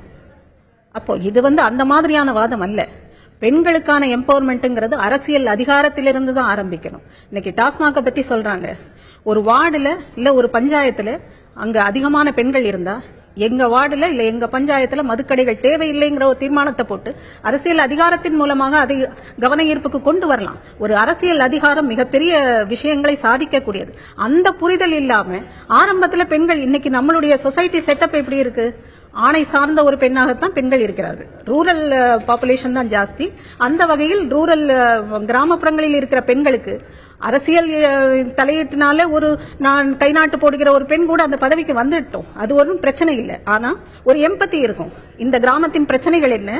அப்போ இது வந்து அந்த மாதிரியான வாதம் அல்ல. பெண்களுக்கான எம்பவர்மெண்ட்ங்கிறது அரசியல் அதிகாரத்திலிருந்து தான் ஆரம்பிக்கணும். இன்னைக்கு டாஸ்மாக பத்தி சொல்றாங்க, ஒரு வார்டுல இல்ல ஒரு பஞ்சாயத்துல அங்க அதிகமான பெண்கள் இருந்தா எங்க வார்டுல இல்ல எங்க பஞ்சாயத்துல மதுக்கடைகள் தேவையில்லைங்கிற ஒரு தீர்மானத்தை போட்டு அரசியல் அதிகாரத்தின் மூலமாக அதை கவன ஈர்ப்புக்கு கொண்டு வரலாம். ஒரு அரசியல் அதிகாரம் மிகப்பெரிய விஷயங்களை சாதிக்கக்கூடியது. அந்த புரிதல் இல்லாம ஆரம்பத்துல பெண்கள், இன்னைக்கு நம்மளுடைய சொசைட்டி செட்டப் எப்படி இருக்கு, ஆணை சார்ந்த ஒரு பெண்ணாகத்தான் பெண்கள் இருக்கிறார்கள். ரூரல் பாப்புலேஷன் தான் ஜாஸ்தி. அந்த வகையில் ரூரல் கிராமப்புறங்களில் இருக்கிற பெண்களுக்கு அரசியல் தலையீட்டினால ஒரு நான் கை நாட்டு போடுகிற ஒரு பெண் கூட அந்த பதவிக்கு வந்துட்டோம், அது ஒன்றும் பிரச்சனை இல்லை. ஆனா ஒரு எம்பத்தி இருக்கும், இந்த கிராமத்தின் பிரச்சனைகள் என்ன,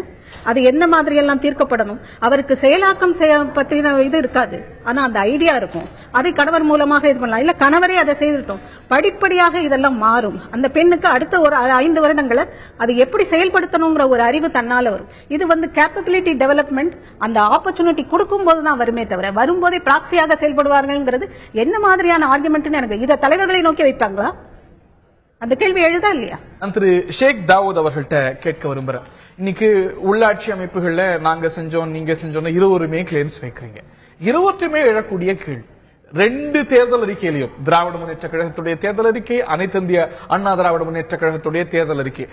அது என்ன மாதிரி எல்லாம் தீர்க்கப்படணும். அவருக்கு செயலாக்கம் பற்றின இது இருக்காது, ஆனா அந்த ஐடியா இருக்கும். அதை கணவர் மூலமாக இது பண்ணலாம், இல்ல கணவரே அதை செய்துட்டோம். படிப்படியாக இதெல்லாம் மாறும். அந்த பெண்ணுக்கு அடுத்த ஒரு 5 வருடங்களை அது எப்படி செயல்படுத்தணுங்கிற ஒரு அறிவு தன்னால வரும். இது கேப்பபிலிட்டி டெவலப்மெண்ட், அந்த ஆப்பர்ச்சுனிட்டி கொடுக்கும் போதுதான் வருமே தவிர வரும்போதே பிராக்சியாக செயல்படுவார்கள் என்ன மாதிரியான ஆர்குமெண்ட் எனக்கு இதை தலைவர்களை நோக்கி வைப்பாங்களா? அந்த கேள்வி எழுதா இல்லையா? நான் திரு ஷேக் தாவூத் அவர்கள்ட்ட கேட்க விரும்புறேன். இன்னைக்கு உள்ளாட்சி அமைப்புகள்ல நாங்க செஞ்சோம் நீங்க செஞ்சோம் இருவருமே கிளைம்ஸ் வைக்கிறீங்க. இருவருமே எழக்கூடிய கேள்வி 2 தேர்தல் அறிக்கையிலையும் திராவிட முன்னேற்ற கழகத்துடைய தேர்தல் அறிக்கை, அனைத்து இந்திய அண்ணா திராவிட முன்னேற்ற கழகத்துடைய தேர்தல் அறிக்கை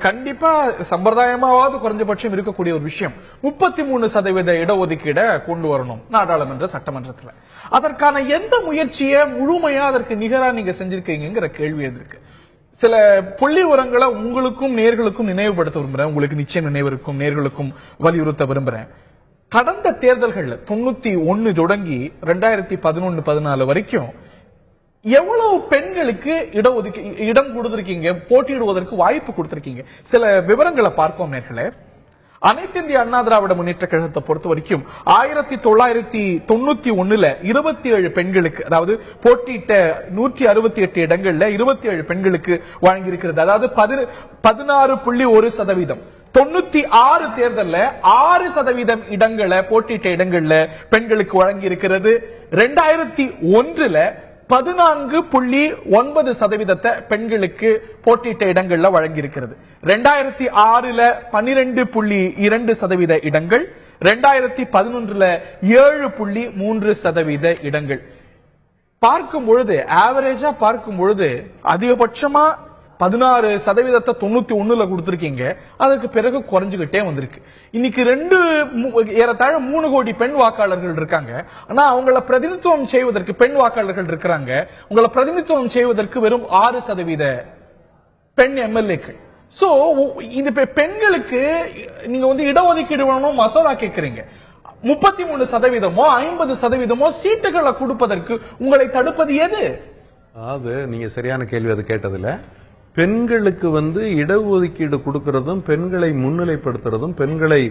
கண்டிப்பா சம்பிரதாயமாவது குறைஞ்சபட்சம் இருக்கக்கூடிய ஒரு விஷயம் 33% இடஒதுக்கீட கொண்டு வரணும் நாடாளுமன்ற சட்டமன்றத்தில். அதற்கான எந்த முயற்சியை முழுமையா அதற்கு நிகரா நீங்க செஞ்சிருக்கீங்கிற கேள்வி எதிர்க்கு. சில புள்ளி உரங்களை உங்களுக்கும் நேர்களுக்கும் நினைவுபடுத்த விரும்புறேன், உங்களுக்கு நிச்சயம் நினைவு இருக்கும், நேர்களுக்கும் வலியுறுத்த விரும்புறேன். கடந்த தேர்தல்கள் 91 தொடங்கி 2011-14 வரைக்கும் எவ்வளவு பெண்களுக்கு இடம் கொடுத்திருக்கீங்க, போட்டியிடுவதற்கு வாய்ப்பு கொடுத்திருக்கீங்க? சில விவரங்களை பார்ப்போம் நேர்களே. அனைத்து இந்திய அண்ணா திராவிட முன்னேற்ற கழகத்தை பொறுத்த வரைக்கும் 1991 27 பெண்களுக்கு, அதாவது போட்டியிட்ட 168 இடங்கள்ல 27 பெண்களுக்கு வழங்கியிருக்கிறது. அதாவது 16.1%. 96 தேர்தல்ல 6% இடங்களை போட்டியிட்ட இடங்கள்ல பெண்களுக்கு வழங்கி இருக்கிறது. 2001 14.9% பெண்களுக்கு போட்டியிட்ட இடங்கள்ல வழங்கி இருக்கிறது. 2006 12.2% இடங்கள், 2011 7.3% இடங்கள். பார்க்கும் பொழுது ஆவரேஜா பார்க்கும் பொழுது அதிகபட்சமா 16% 91 கொடுத்திருக்கீங்க, அதுக்கு பிறகு குறைஞ்சுகிட்டே வந்திருக்கு. இன்னைக்கு ஏறத்தாழ 3 கோடி பெண் வாக்காளர்கள் இருக்காங்க. ஆனா அவங்கள பிரதிநிதித்துவம் செய்வதற்கு பெண் வாக்காளர்கள் இருக்கிறாங்க, உங்களை பிரதிநிதித்துவம் செய்வதற்கு வெறும் 6% பெண் எம்எல்ஏக்கள். சோ இது பெண்களுக்கு நீங்க இடஒதுக்கீடு வேணும் மசோதா கேட்கறீங்க. 33% 50% சீட்டுகளை கொடுப்பதற்கு உங்களை தடுப்பது எது? அதாவது நீங்க சரியான கேள்வி அது கேட்டதுல, பெண்களுக்கு இடஒதுக்கீடு கொடுக்கறதும் பெண்களை முன்னிலைப்படுத்துறதும் பெண்களை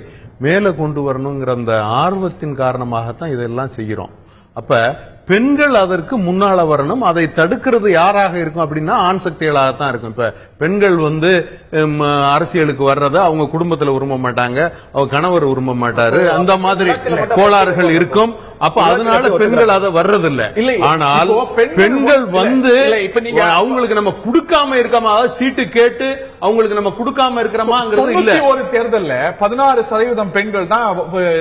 மேல கொண்டு வரணுங்கிற அந்த ஆர்வத்தின் காரணமாகத்தான் இதெல்லாம் செய்கிறோம். அப்ப பெண்கள் அதற்கு முன்னால வரணும். அதை தடுக்கிறது யாராக இருக்கும் அப்படின்னா ஆண் சக்திகளாகத்தான் இருக்கும். இப்ப பெண்கள் அரசியலுக்கு வர்றத அவங்க குடும்பத்துல விரும்ப மாட்டாங்க, அவங்க கணவர் விரும்ப மாட்டாரு, அந்த மாதிரி கோளாறுகள் இருக்கும். அப்ப அதனால பெண்கள் அதை வர்றதில்லை. ஆனால் பெண்கள் அவங்களுக்கு நம்ம கொடுக்காம இருக்காம, அதாவது சீட்டு கேட்டு அவங்களுக்கு நம்ம கொடுக்காம இருக்கிறோமாங்கிறது இல்ல. ஒரு தேர்தல்ல 16% பெண்கள் தான்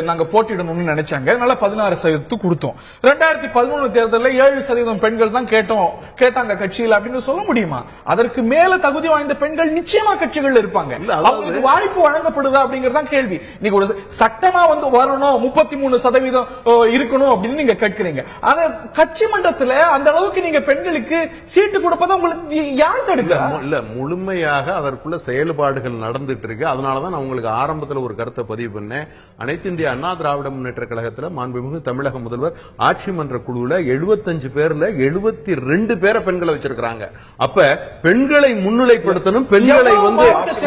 நாங்க போட்டியிடணும்னு நினைச்சாங்க, அதனால 16% கொடுத்தோம். 2011 தேர்தலில் 7% பெண்கள் தான் கேட்டாங்க கட்சியில் அப்படின்னு சொல்ல முடியுமா? அதற்கு மேல தகுதி வாய்ந்த பெண்கள் நிச்சயமா கட்சிகள் இருப்பாங்க. அவங்களுக்கு வாய்ப்பு வழங்கப்படுதா அப்படிங்கறதான் கேள்வி. நீங்க ஒரு சட்டமா வரணும் 33% இருக்கணும் அப்படின்னு நீங்க கேட்கிறீங்க. ஆனா கட்சி மன்றத்தில் அந்த அளவுக்கு நீங்க பெண்களுக்கு சீட்டு கொடுப்பதை உங்களுக்கு யார் தடுக்க? இல்ல, முழுமையாக அதற்குள்ள செயல்பாடுகள் நடந்துட்டு இருக்கு. அதனாலதான் நான் உங்களுக்கு ஆரம்பத்தில் ஒரு கருத்தை பதிவு பண்ணேன். அனைத்து இந்திய அண்ணா திராவிட முன்னேற்ற கழகத்தில் மாண்புமிகு தமிழக முதல்வர் ஆட்சி மன்ற குழுவில் 75 பேர்ல 72 பேரை பெண்களை வச்சிருக்காங்க. அப்ப பெண்களை முன்னிலைப்படுத்தணும், பெண்களை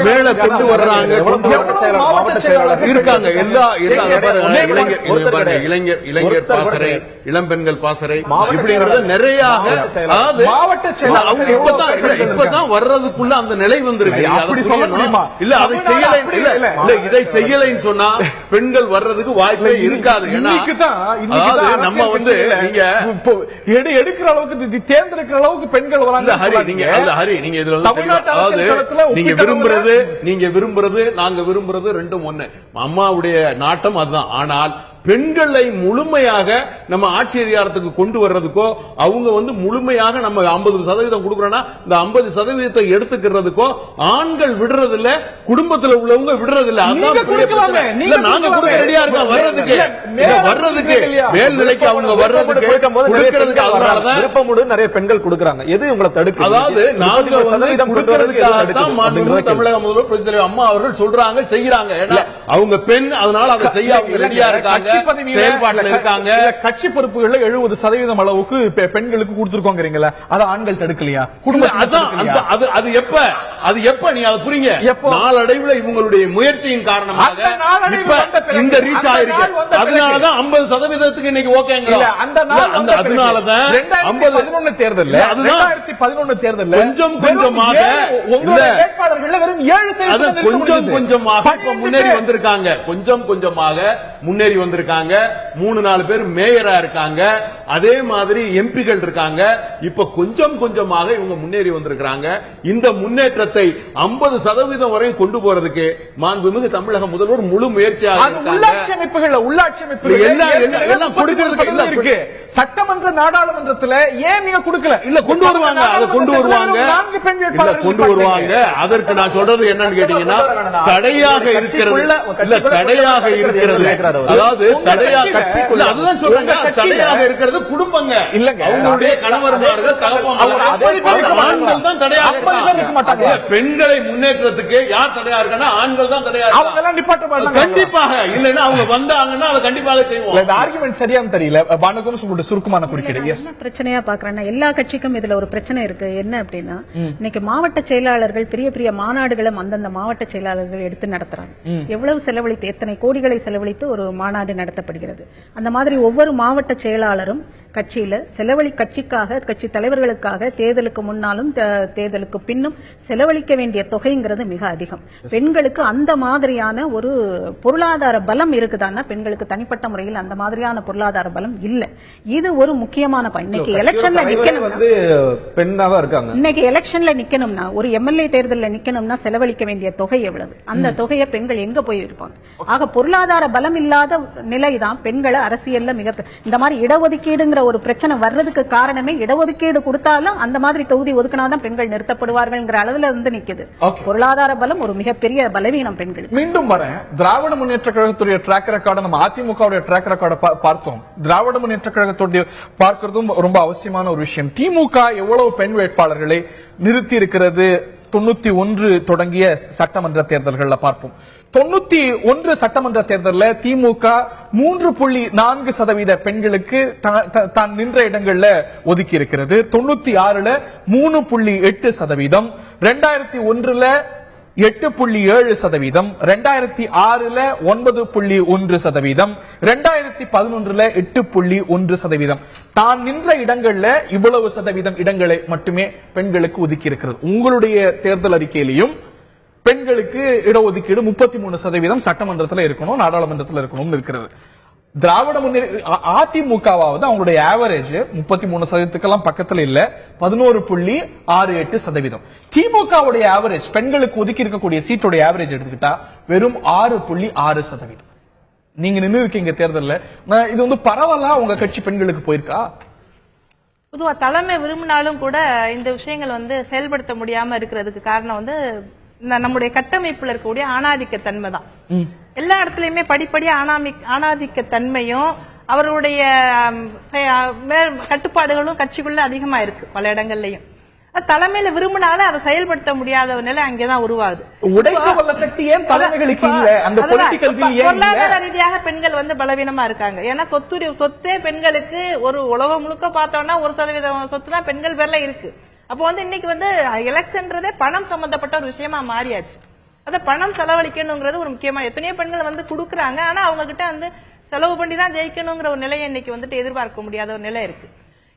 மேல கொண்டு வர்றாங்க இருக்காங்க. இளைஞர் பாசறை, இளம் பெண்கள் பாசறை, இப்படிங்கிறது நிறைய மாவட்ட செயலாளர் இப்பதான் வர்றதுக்குள்ள அந்த நிலை வந்திருக்கு. இல்ல அதை செய்யலை, இதை செய்யலைன்னு சொன்னா பெண்கள் வர்றதுக்கு வாய்ப்பே இருக்காது. நம்ம நீங்க எடுக்கிற அளவுக்கு தேர்ந்தெடுக்கிற அளவுக்கு பெண்கள் வராங்க. நீங்க இதுல நீங்க விரும்புறது நாங்க விரும்புறது ரெண்டும் ஒண்ணு. அம்மாவுடைய நாட்டம் அதுதான். ஆனால் பெண்களை முழுமையாக நம்ம ஆட்சி அதிகாரத்துக்கு கொண்டு வர்றதுக்கோ, அவங்க முழுமையாக நம்ம 50% கொடுக்கறோம்னா இந்த 50% எடுத்துக்கிறதுக்கோ ஆண்கள் விடுறது இல்ல, குடும்பத்தில் உள்ளவங்க விடுறது இல்ல. நாங்க கொடுக்க ரெடியா இருக்கோம் வர்றதுக்கு மேல்நிலைக்கு அவங்க வர்றதுக்கு விருப்பமுடு நிறைய பெண்கள் கொடுக்கறாங்க. எது உங்களை தடுக்க? அதாவது நாங்க தமிழக முதல்வர் அம்மா அவர்கள் சொல்றாங்க, செய்யறாங்க. அவங்க பெண், அதனால அதை செய்ய அவங்க ரெடியா இருக்காங்க. செயல்பாட்டில் இருக்காங்க. கட்சி பொறுப்புகள்ல 70% அளவுக்கு பெண்களுக்கு கொடுத்திருக்கோங்கிறீங்களா? அதை ஆண்கள் தடுக்கலையா? அது எப்ப நீ அதை புரியுங்க. நாளடைவுல இவங்களுடைய முயற்சியின் காரணமாக இந்த ரீச் ஆயிருக்கு. அதனாலதான் 50% இன்னைக்கு ஓகேங்க. அதனாலதான் 2011 தேர்தல் 2011 தேர்தல் கொஞ்சம் கொஞ்சமாக வேட்பாளர்கள் வெறும் 7% கொஞ்சம் கொஞ்சமாக முன்னேறி வந்திருக்காங்க. கொஞ்சம் கொஞ்சமாக முன்னேறி வந்திருக்காங்க. 3-4 பேர் மேயரா இருக்காங்க. அதே மாதிரி எம்பிகள் இருக்காங்க. இப்ப கொஞ்சம் கொஞ்சமாக இவங்க முன்னேறி வந்திருக்காங்க. இந்த முன்னேற்றத்தை 50% வரையும் கொண்டு போறதுக்கு மாண்புமிகு தமிழக முதல்வர் முழு முயற்சியாக உள்ளாட்சி அமைப்புகள் எல்லாம் கொடுக்கிறது. சட்டமன்ற நாடாளுமன்றத்தில் ஏன் நீங்க கொடுக்கல? இல்ல கொண்டு வருவாங்க. அதை கொண்டு வருவாங்க. கொண்டு வருவாங்க. அதற்கு நான் சொல்றது என்னன்னு கேட்டீங்கன்னா, தடையாக இருக்கிறது. இல்ல தடையாக இருக்கிறது. அதாவது அதுதான் சொல்றாங்க. தடையாக இருக்கிறது குடும்பங்க. இல்லங்க அவங்களுடைய கணவர்மார்கள் ஆண்கள் தான் தடையாக இருக்க மாட்டாங்க. பெண்களை முன்னேற்றத்துக்கு யார் தடையா இருக்காங்கன்னா ஆண்கள் தான் தடையா இருக்காங்க. கண்டிப்பாக இல்லைன்னா அவங்க வந்தாங்கன்னா அதை கண்டிப்பாக செய்வோம். இந்த ஆர்குமெண்ட் சரியானு தெரியல. பானுக்கும் சுருக்கமான குறுக்கீடு. என்ன பிரச்சனையா பாக்குறேன்னா, எல்லா கட்சிக்கும் இதுல ஒரு பிரச்சனை இருக்கு. என்ன அப்படின்னா, இன்னைக்கு மாவட்ட செயலாளர்கள் பெரிய பெரிய மாநாடுகளும் அந்தந்த மாவட்ட செயலாளர்கள் எடுத்து நடத்துறாங்க. எவ்வளவு செலவழித்து, எத்தனை கோடிகளை செலவழித்து ஒரு மாநாடு நடத்தப்படுகிறது. அந்த மாதிரி ஒவ்வொரு மாவட்ட செயலாளரும் கட்சியில கட்சிக்காக, கட்சி தலைவர்களுக்காக தேர்தலுக்கு முன்னாலும் தேர்தலுக்கு பின்னும் செலவழிக்க வேண்டிய தொகைங்கிறது மிக அதிகம். பெண்களுக்கு அந்த மாதிரியான ஒரு பொருளாதார பலம் இருக்குதான்னா, பெண்களுக்கு தனிப்பட்ட முறையில் அந்த மாதிரியான பொருளாதார பலம் இல்ல. இது ஒரு முக்கியமான இன்னைக்கு எலெக்ஷன்ல நிக்கணும். இன்னைக்கு எலெக்ஷன்ல நிக்கணும்னா, ஒரு எம்எல்ஏ தேர்தலில் நிக்கணும்னா செலவழிக்க வேண்டிய தொகை எவ்வளவு? அந்த தொகையை பெண்கள் எங்க போய் இருப்பாங்க? ஆக பொருளாதார பலம் இல்லாத நிலைதான் பெண்களை அரசியல்ல இந்த மாதிரி இடஒதுக்கீடுங்கிற ஒரு பிரச்சனை வர்றதுக்கு காரணமே, இடஒதுக்கீடு கொடுத்தாலும் அந்த மாதிரி தொகுதி ஒதுக்கினாதான் பெண்கள் நிறுத்தப்படுவார்கள் அளவுல இருந்து நிக்குது. பொருளாதார பலம் ஒரு மிகப்பெரிய பலவீனம் பெண்கள். மீண்டும் வரேன். திராவிட முன்னேற்ற கழகத்துடைய ட்ராக் ரெக்கார்டு, நம்ம அதிமுகவுடைய ட்ராக் ரெக்கார்டு பார்த்தோம். திராவிட முன்னேற்ற கழகத்துடைய பார்க்கிறதும் ரொம்ப அவசியமான ஒரு விஷயம். திமுக எவ்வளவு பெண் வேட்பாளர்களை நிறுத்தி இருக்கிறது 91 தொடங்கிய சட்டமன்ற தேர்தல்கள் பார்ப்போம். 91 சட்டமன்ற தேர்தலில் திமுக 3.4% பெண்களுக்கு தான் நின்ற இடங்கள்ல ஒதுக்கி இருக்கிறது. 96ல 3.8%, 2001ல 8.7%, 2006ல 9.1%, 2011ல 8.1%. தான் நின்ற இடங்கள்ல இவ்வளவு சதவீதம் இடங்களை மட்டுமே பெண்களுக்கு ஒதுக்கி இருக்கிறது. உங்களுடைய தேர்தல் அறிக்கையிலையும் பெண்களுக்கு இடஒதுக்கீடு 33% சட்டமன்றத்தில் இருக்கணும், நாடாளுமன்றத்தில் இருக்கணும் இருக்கிறது. திராவிட முன்னேற்ற அதிமுகவாவது அவங்களுடைய ஆவரேஜ் 33% பக்கத்துல இல்ல, 11.68%. திமுகவுடைய ஆவரேஜ் பெண்களுக்கு ஒதுக்கி இருக்கக்கூடிய சீட்டோட ஆவரேஜ் எடுத்துக்கிட்டா வெறும் 6.6%. நீங்க நின்று இருக்கீங்க தேர்தல்ல. இது வந்து பரவலா உங்க கட்சி பெண்களுக்கு போயிருக்கா? பொதுவா தலைமை விரும்பினாலும் கூட இந்த விஷயங்கள் வந்து செயல்படுத்த முடியாம இருக்கிறதுக்கு காரணம் வந்து நம்முடைய கட்டமைப்புல இருக்கக்கூடிய ஆணாதிக்க தன்மை தான். எல்லா இடத்துலயுமே படிப்படியா ஆணாதிக்க தன்மையும் அவருடைய கட்டுப்பாடுகளும் கட்சிக்குள்ள அதிகமா இருக்கு பல இடங்கள்லயும். தலைமையில விரும்பினாலும் அதை செயல்படுத்த முடியாத நிலை அங்கேதான் உருவாகுது. பொருளாதார ரீதியாக பெண்கள் வந்து பலவீனமா இருக்காங்க. ஏன்னா சொத்தே பெண்களுக்கு ஒரு உலகம் முழுக்க பார்த்தோம்னா 1% சொத்து தான் பெண்கள் பேர்ல இருக்கு. அப்போ வந்து இன்னைக்கு வந்து எலெக்ஷன்றதே பணம் சம்பந்தப்பட்ட ஒரு விஷயமா மாறியாச்சு. அத பணம் செலவழிக்கணுங்கிறது ஒரு முக்கியமா, எத்தனையோ பெண்கள் வந்து கொடுக்குறாங்க, ஆனா அவங்க கிட்ட வந்து செலவு பண்ணி தான் ஜெயிக்கணுங்கிற ஒரு நிலையை இன்னைக்கு வந்துட்டு எதிர்பார்க்க முடியாத ஒரு நிலை இருக்கு.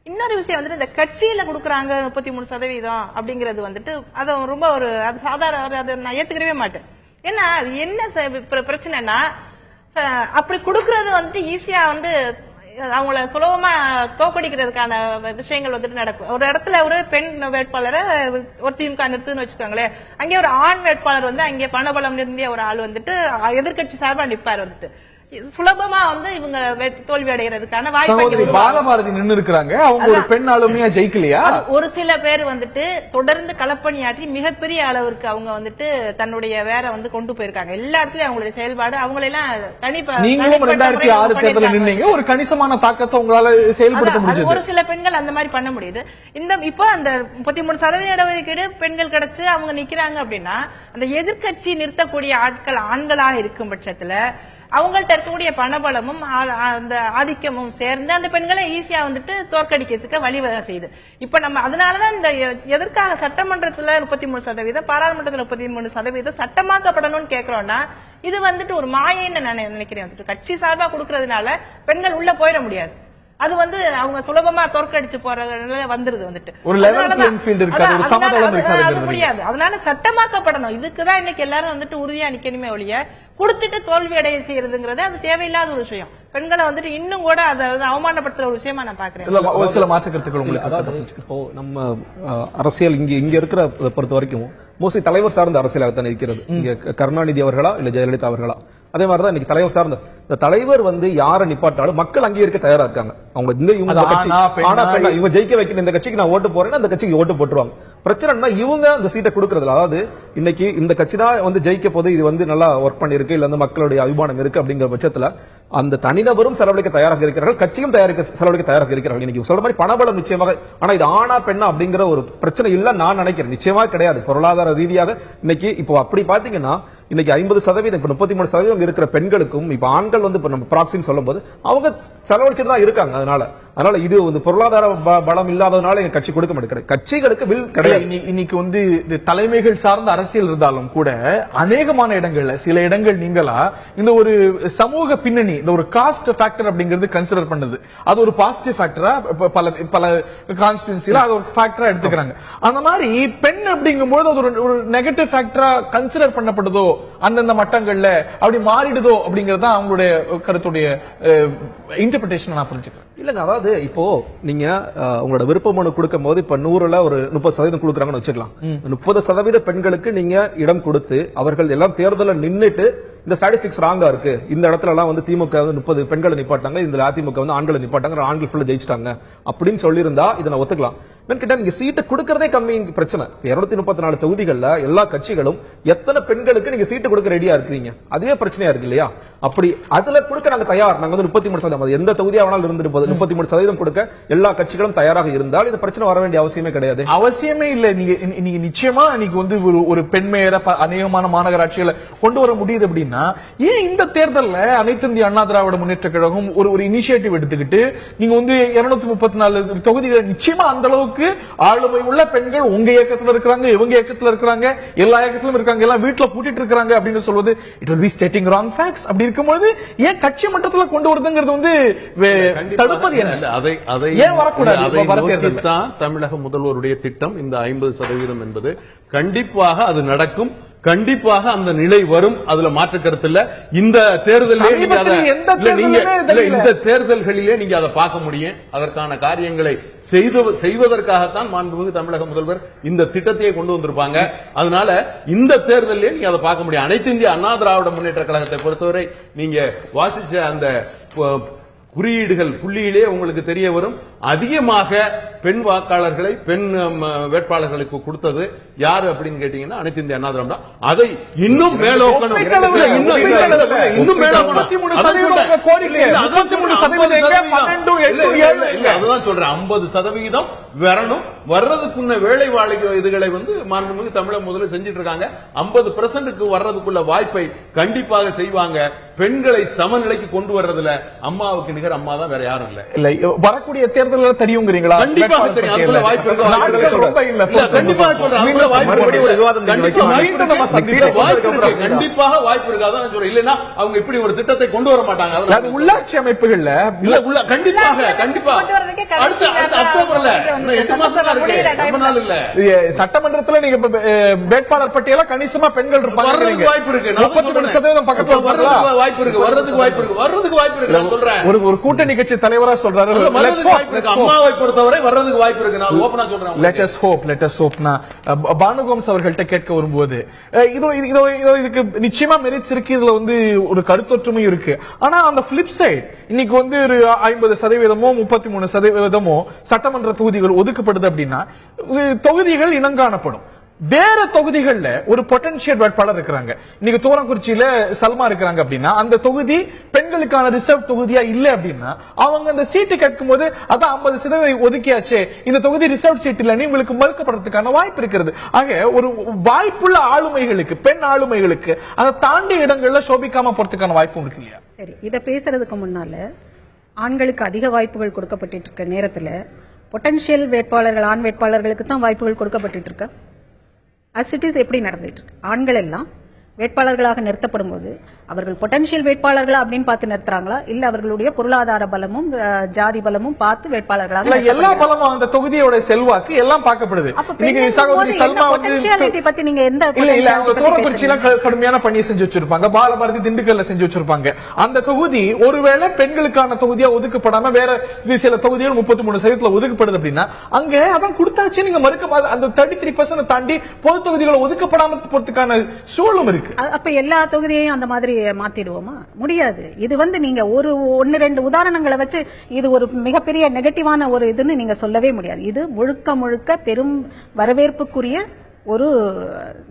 இன்னொரு விஷயம் வந்துட்டு இந்த கட்சியில கொடுக்குறாங்க 33% அப்படிங்கிறது வந்துட்டு அது ரொம்ப ஒரு அது சாதாரண, அதை நான் ஏத்துக்கவே மாட்டேன். ஏன்னா அது என்ன பிரச்சனைனா, அப்படி கொடுக்கறது வந்துட்டு ஈஸியா வந்து அவங்கள சுலபமா தோக்கடிக்கிறதுக்கான விஷயங்கள் வந்துட்டு நடக்கும். ஒரு இடத்துல ஒரு பெண் வேட்பாளரை ஒரு திமுக நிறுத்துன்னு வச்சுக்கோங்களேன், அங்கே ஒரு ஆண் வேட்பாளர் வந்து அங்கே பணபலம் நிறுத்திய ஒரு ஆள் வந்துட்டு எதிர்கட்சி சார்பா நிற்பார். வந்துட்டு சுலபமா வந்து இவங்க தோல்வி அடைகிறதுக்கான வாய்ப்பு. பாலபாரதி நின்று இருக்காங்க, அவங்க ஒரு பெண் ஆளுமையா ஜெயிக்கலையா? ஒரு சில பேர் வந்துட்டு தொடர்ந்து களப்பணியாற்றி மிகப்பெரிய அளவிற்கு அவங்க வந்துட்டு தன்னுடைய வேற வந்து கொண்டு போயிருக்காங்க. எல்லா இடத்துலயும் அவங்களுடைய செயல்பாடு அவங்களெல்லாம் நீங்களும் 2006 தேர்தலில் நின்னீங்க, ஒரு கணிசமான தாக்கத்தை உங்களால செயல்படுத்த முடியும். ஒரு சில பெண்கள் அந்த மாதிரி பண்ண முடியுது. இப்போ அந்த 33% இடஒதுக்கீடு பெண்கள் கிடைச்சு அவங்க நிக்கிறாங்க அப்படின்னா, அந்த எதிர்கட்சி நிறுத்தக்கூடிய ஆட்கள் ஆண்களாக இருக்கும் பட்சத்துல அவங்கள்ட்ட இருக்கக்கூடிய பணபலமும் அந்த ஆதிக்கமும் சேர்ந்து அந்த பெண்களை ஈஸியா வந்துட்டு தோற்கடிக்கிறதுக்கு வழிவகை செய்யுது. இப்ப நம்ம அதனாலதான் இந்த எதற்காக சட்டமன்றத்துல 33%, பாராளுமன்றத்துல 33% சட்டமாக்கப்படணும்னு கேட்கிறோம்னா, இது வந்துட்டு ஒரு மாயைன்னு நான் நினைக்கிறேன். வந்துட்டு கட்சி சார்பா கொடுக்கறதுனால பெண்கள் உள்ள போயிட முடியாது. அது அவங்க சுலபமா தோற்கடிச்சு போறது வந்துருது. வந்துட்டு ஒரு லெவல் பிளேயிங் ஃபீல்ட் இருக்காது, ஒரு சமதளம் இருக்காது, முடியாது. அதனால சட்டமாக்கப்படணும். இதுக்குதான் இன்னைக்கு எல்லாரும் வந்துட்டு உறுதியா நிக்கணுமே ஒழிய கொடுத்துட்டு தோல்வி அடைய செய்யறதுங்கிறது அது தேவையில்லாத ஒரு விஷயம். பெண்களை வந்துட்டு இன்னும் கூட அதை அவமானப்படுத்துற ஒரு விஷயமா நான் பாக்குறேன். ஒரு சில மாற்று கருத்துக்கள் உங்களுக்கு. அதாவது இப்போ நம்ம அரசியல் இங்க இருக்கிற பொறுத்த வரைக்கும் மோஸ்ட்லி தலைவர் சார்ந்த அரசியலாகத்தான் இருக்கிறது. இங்க கருணாநிதி அவர்களா இல்ல ஜெயலலிதா அவர்களா, அதே மாதிரிதான் இன்னைக்கு தலைவர் சார்ந்த இந்த தலைவர் யாரை நிப்பாட்டாலும் மக்கள் அங்கீகரிக்க தயாரா இருக்காங்க. அவங்க இவங்க ஜெயிக்க வைக்கிற இந்த கட்சிக்கு நான் ஓட்டு போறேன்னா அந்த கட்சிக்கு ஓட்டு போட்டுருவாங்க. பிரச்சனைனா இவங்க அந்த சீட்டை கொடுக்கறதுல, அதாவது இன்னைக்கு இந்த கட்சி தான் ஜெயிக்க போது, இது நல்லா ஒர்க் பண்ணிருக்கு, இல்ல மக்களுடைய அபிமானம் இருக்கு அப்படிங்கிற பட்சத்துல அந்த தனிநபரும் செலவழிக்க தயாராக இருக்கிறார்கள், கட்சியும் செலவழிக்க தயாராக இருக்கிறார்கள். இன்னைக்கு சொல்ற மாதிரி பணபலம் நிச்சயமாக, ஆனா இது ஆனா பெண்ணா அப்படிங்கிற ஒரு பிரச்சனை இல்ல நான் நினைக்கிறேன். நிச்சயமா கிடையாது. பொருளாதார ரீதியாக இன்னைக்கு இப்போ அப்படி பாத்தீங்கன்னா இன்னைக்கு 50%, இப்ப 33% இருக்கிற பெண்களுக்கும் இப்ப ஆண்கள் இப்ப நம்ம ப்ராக்சின்னு சொல்லும் போது அவங்க செலவழிச்சுட்டு தான் இருக்காங்க. அதனால இது பொருளாதார பலம் இல்லாததுனால எங்க கட்சி கொடுக்க மாட்டேங்குது. கட்சிகளுக்கு வில் கிடையாது. இன்னைக்கு தலைமைகள் சார்ந்த அரசியல் இருந்தாலும் கூட அநேகமான இடங்கள்ல சில இடங்கள் நீங்களா இந்த ஒரு சமூக பின்னணி, இந்த ஒரு காஸ்ட் ஃபேக்டர் அப்படிங்கிறது கன்சிடர் பண்ணுது. அது ஒரு பாசிட்டிவ் ஃபேக்டரா பல கான்ஸ்டிட்யூன்சில அது ஒரு ஃபேக்டரா எடுத்துக்கிறாங்க. அந்த மாதிரி பெண் அப்படிங்கும்போது அது ஒரு நெகட்டிவ் ஃபேக்டரா கன்சிடர் பண்ணப்படுதோ, அந்தந்த மட்டங்கள்ல அப்படி மாறிடுதோ அப்படிங்கறது தான் அவங்களுடைய கருத்துடைய இன்டர்பிரேஷன் நான் புரிஞ்சுக்கிறேன். இல்லங்க, அதாவது இப்போ நீங்க உங்களோட விருப்ப மனு கொடுக்கும் போது இப்ப 100ல ஒரு 30% கொடுக்குறாங்கன்னு வச்சுக்கலாம். 30% பெண்களுக்கு நீங்க இடம் கொடுத்து அவர்கள் எல்லாம் தேர்தலில் நின்னுட்டு இந்த ஸ்டாட்டிஸ்டிக்ஸ் ராங்கா இருக்கு, இந்த இடத்துல எல்லாம் திமுக 30 பெண்களை நிப்பாட்டாங்க, இந்த அதிமுக ஆண்களை நிப்பாட்டாங்க, ஆண்கள் ஃபுல்லா ஜெயிச்சிட்டாங்க அப்படின்னு சொல்லியிருந்தா இதை நான் ஒத்துக்கலாம். கிட்ட நீங்க சீட்டு கொடுக்கறதே கம்மி பிரச்சனை. 234 தொகுதிகள்ல எல்லா கட்சிகளும் எத்தனை பெண்களுக்கு நீங்க சீட்டு கொடுக்க ரெடியா இருக்கீங்க, அதே பிரச்சனையா இருக்கு இல்லையா? அப்படி அதுல கொடுக்க நாங்க தயார். நாங்க 33% எந்த தொகுதியா வேணாலும் இருந்துட்டு போகுது, 33% கொடுக்க எல்லா கட்சிகளும் தயாராக இருந்தால் இந்த பிரச்சனை வர வேண்டிய அவசியமே கிடையாது. அவசியமே இல்ல. நீங்க நிச்சயமா இன்னைக்கு ஒரு பெண் மேயரை அநேகமான மாநகராட்சிகளை கொண்டு வர முடியுது அப்படின்னா, ஏன் இந்த தேர்தல்ல அனைத்து இந்திய அண்ணா திராவிட முன்னேற்ற கழகம் ஒரு இனிஷியேட்டிவ் எடுத்துக்கிட்டு நீங்க 234 தொகுதிகளை நிச்சயமா அந்த அளவுக்கு ஆளுமை உள்ள பெண்கள் உங்க இயக்கத்துல இருக்கிறாங்க, இவங்க இயக்கத்துல இருக்கிறாங்க, எல்லா இயக்கத்திலும் இருக்காங்க, எல்லாம் வீட்டுல பூட்டிட்டு இருக்காங்க அப்படின்னு சொல்வது it will be stating wrong facts. அப்படி இருக்கும்போது ஏன் கட்சி மட்டத்துல கொண்டு வருதுங்கிறது தடுப்பது என்ன? அதை ஏன் வரக்கூடாது? தமிழக முதல்வருடைய திட்டம் இந்த 50% என்பது கண்டிப்பாக அது நடக்கும், கண்டிப்பாக அந்த நிலை வரும், அதுல மாற்று கருத்து இல்ல. இந்த தேர்தலிலே இந்த தேர்தல்களிலே நீங்க அதை பார்க்க முடியும். அதற்கான காரியங்களை செய்வதற்காகத்தான் மாண்புமிகு தமிழக முதல்வர் இந்த திட்டத்தையே கொண்டு வந்திருப்பாங்க. அதனால இந்த தேர்தலிலே நீங்க அதை பார்க்க முடியும். அனைத்து இந்திய அண்ணா திராவிட முன்னேற்ற கழகத்தை பொறுத்தவரை நீங்க வாசிச்ச அந்த குறியீடுகள் புள்ளியிலே உங்களுக்கு தெரிய வரும். அதிகமாக பெண் வாக்காளர்களை பெண் வேட்பாளர்களுக்கு கொடுத்தது யாரு அப்படின்னு கேட்டீங்கன்னா அனைத்து இந்திய அண்ணா திராவிட. அதை இன்னும் மேலோக்கணும், அதுதான் சொல்றேன். 50% வரணும். வர்றதுக்குள்ள வேலை இதுகளை மாண்புமிகு தமிழக முதல்ல செஞ்சிட்டு இருக்காங்க. 50%க்கு வர்றதுக்குள்ள வாய்ப்பை கண்டிப்பாக செய்வாங்க. பெண்களை சமநிலைக்கு கொண்டு வர்றதுல அம்மாவுக்கு நிகர் அம்மா தான், வேற யாரும் இல்ல. இல்ல வரக்கூடிய தேர்தலில் தெரியுங்கிறீங்களா? கண்டிப்பாக தெரியும். அதுல வாய்ப்பு இருக்கு. கண்டிப்பாக வாய்ப்பு இருக்கு. அதான் சொல்றேன். இல்லன்னா அவங்க இப்படி ஒரு திட்டத்தை கொண்டு வர மாட்டாங்க. உள்ளாட்சி அமைப்புகள்ல கண்டிப்பாக அடுத்த அக்டோபர்ல 8 மாசம் சட்டமன்றத்தில் நீங்க வேட்பாளர் பட்டியல கணிசமா பெண்கள் இருப்பாங்க. வாய்ப்பு இருக்கு. 33% பக்கத்துல வாய்ப்பு இருக்கு. வர்றதுக்கு வாய்ப்பு இருக்கு சொல்றேன். ஒரு கூட்டணி கட்சி தலைவரா சொல்றாரு, அம்மாவை பொறுத்தவரை வர்றதுக்கு வாய்ப்பு இருக்கு. நான் ஓபனா சொல்றேன். Let us hope. பானுகோம்ஸ் அவர்கள்ட்ட கேட்க வரும்போது இதுக்கு நிச்சயமா மெரிட்ஸ் இருக்கு, இதுல ஒரு கருத்தொற்றுமை இருக்கு. ஆனா அந்த பிளிப் சைடு இன்னைக்கு ஒரு 50%மோ 33%மோ சட்டமன்ற தொகுதிகள் ஒதுக்கப்படுது அப்படின்னா தொகுதிகள் இனங்காணப்படும். வேற தொகுதிகள்ல ஒரு பொட்டன்ஷியல் வேட்பாளர் இருக்கிறாங்க. இன்னைக்கு தூரங்குறிச்சியில சல்மா இருக்கிறாங்க அப்படின்னா அந்த தொகுதி பெண்களுக்கான ரிசர்வ் தொகுதியா இல்ல அப்படின்னா அவங்க அந்த சீட்டு கேட்கும் போது அதான் 50% ஒதுக்கியாச்சே, இந்த தொகுதி ரிசர்வ் சீட் இல்ல, உங்களுக்கு மறுக்கப்படுறதுக்கான வாய்ப்பு இருக்கிறது. ஆக ஒரு வாய்ப்புள்ள ஆளுமைகளுக்கு, பெண் ஆளுமைகளுக்கு அதை தாண்டி இடங்கள்ல சோபிக்காம போறதுக்கான வாய்ப்பும் இருக்கு இல்லையா? சரி, இதை பேசுறதுக்கு முன்னால ஆண்களுக்கு அதிக வாய்ப்புகள் கொடுக்கப்பட்டு இருக்க நேரத்துல பொட்டன்ஷியல் வேட்பாளர்கள், ஆண் வேட்பாளர்களுக்கு தான் வாய்ப்புகள் கொடுக்கப்பட்டு இருக்க. as it is எப்படி நடந்துட்டு இருக்கு? ஆண்கள் எல்லாம் வேட்பாளர்களாக நிறுத்தப்படும் போது அவர்கள் பொட்டன்ஷியல் வேட்பாளர்களா அப்படின்னு பார்த்து நிறுத்துறாங்களா, இல்ல அவர்களுடைய பொருளாதார பலமும் ஜாதி பலமும் பார்த்து வேட்பாளர்களாக? எல்லா பலமும் அந்த தொகுதியோட செல்வாக்கு எல்லாம் பார்க்கப்படுது. பத்தி நீங்க எந்த தூரக்குறிச்சியில கடுமையான பணியை செஞ்சு வச்சிருப்பாங்க, பாலபாரதி திண்டுக்கல்ல செஞ்சு வச்சிருப்பாங்க. அந்த தொகுதி ஒருவேளை பெண்களுக்கான தொகுதியா ஒதுக்கப்படாம வேற சில தொகுதிகள் 33% ஒதுக்கப்படுது அப்படின்னா அங்க அதான் கொடுத்தாச்சு, நீங்க மறுக்க அந்த 33% தாண்டி பொது தொகுதிகளை ஒதுக்கப்படாம போறதுக்கான சூழலும் இருக்கு. அப்ப எல்லா தொகுதியையும் அந்த மாதிரி மாத்திடுவோமா? முடியாது. இது நீங்க ஒரு 1-2 உதாரணங்களை வச்சு இது ஒரு மிகப்பெரிய நெகட்டிவான ஒரு இதுன்னு நீங்க சொல்லவே முடியாது. இது முழுக்க முழுக்க பெரும் வரவேற்புக்குரிய ஒரு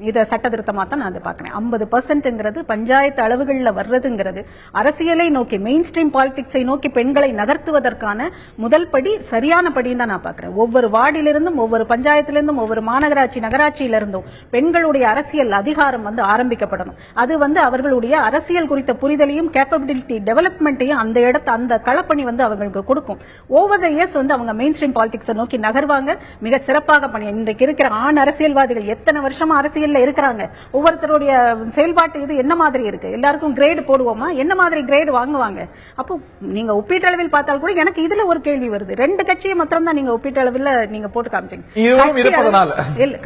இத சட்ட திருத்தமா தான் நான் பாக்கிறேன். 50% பஞ்சாயத்து அளவுகள்ல வர்றதுங்கிறது அரசியலை நோக்கி, மெயின் ஸ்ட்ரீம் பாலிடிக்ஸை நோக்கி பெண்களை நகர்த்துவதற்கான முதல் படி, சரியான படின்னு தான் நான் பாக்கிறேன். ஒவ்வொரு வார்டிலிருந்தும், ஒவ்வொரு பஞ்சாயத்திலிருந்தும், ஒவ்வொரு மாநகராட்சி நகராட்சியிலிருந்தும் பெண்களுடைய அரசியல் அதிகாரம் அதிகரிக்கப்படணும். அது அவர்களுடைய அரசியல் குறித்த புரிதலையும் கேப்பபிலிட்டி டெவலப்மெண்ட்டையும் அந்த இடத்து அந்த களப்பணி அவங்களுக்கு கொடுக்கும். ஓவர் த இயர்ஸ் அவங்க மெயின் ஸ்ட்ரீம் பாலிடிக்ஸை நோக்கி நகர்வாங்க. மிக சிறப்பாக பணி. இன்றைக்கு இருக்கிற ஆண் அரசியல்வாதிகள் எத்தனை வருஷமா அரசியல்ல இருக்கிறாங்க, ஒவ்வொருத்தருடைய செயல்பாட்டு இது என்ன மாதிரி இருக்கு, எல்லாருக்கும் கிரேடு போடுவோமா, என்ன மாதிரி கிரேடு வாங்குவாங்க? அப்போ நீங்க ஒப்பீட்டளவில் பார்த்தால் கூட எனக்கு இதுல ஒரு கேள்வி வருது. 2 கட்சியை மாத்திரம் தான் நீங்க ஒப்பீட்டளவில் நீங்க போட்டு காமிச்சீங்க.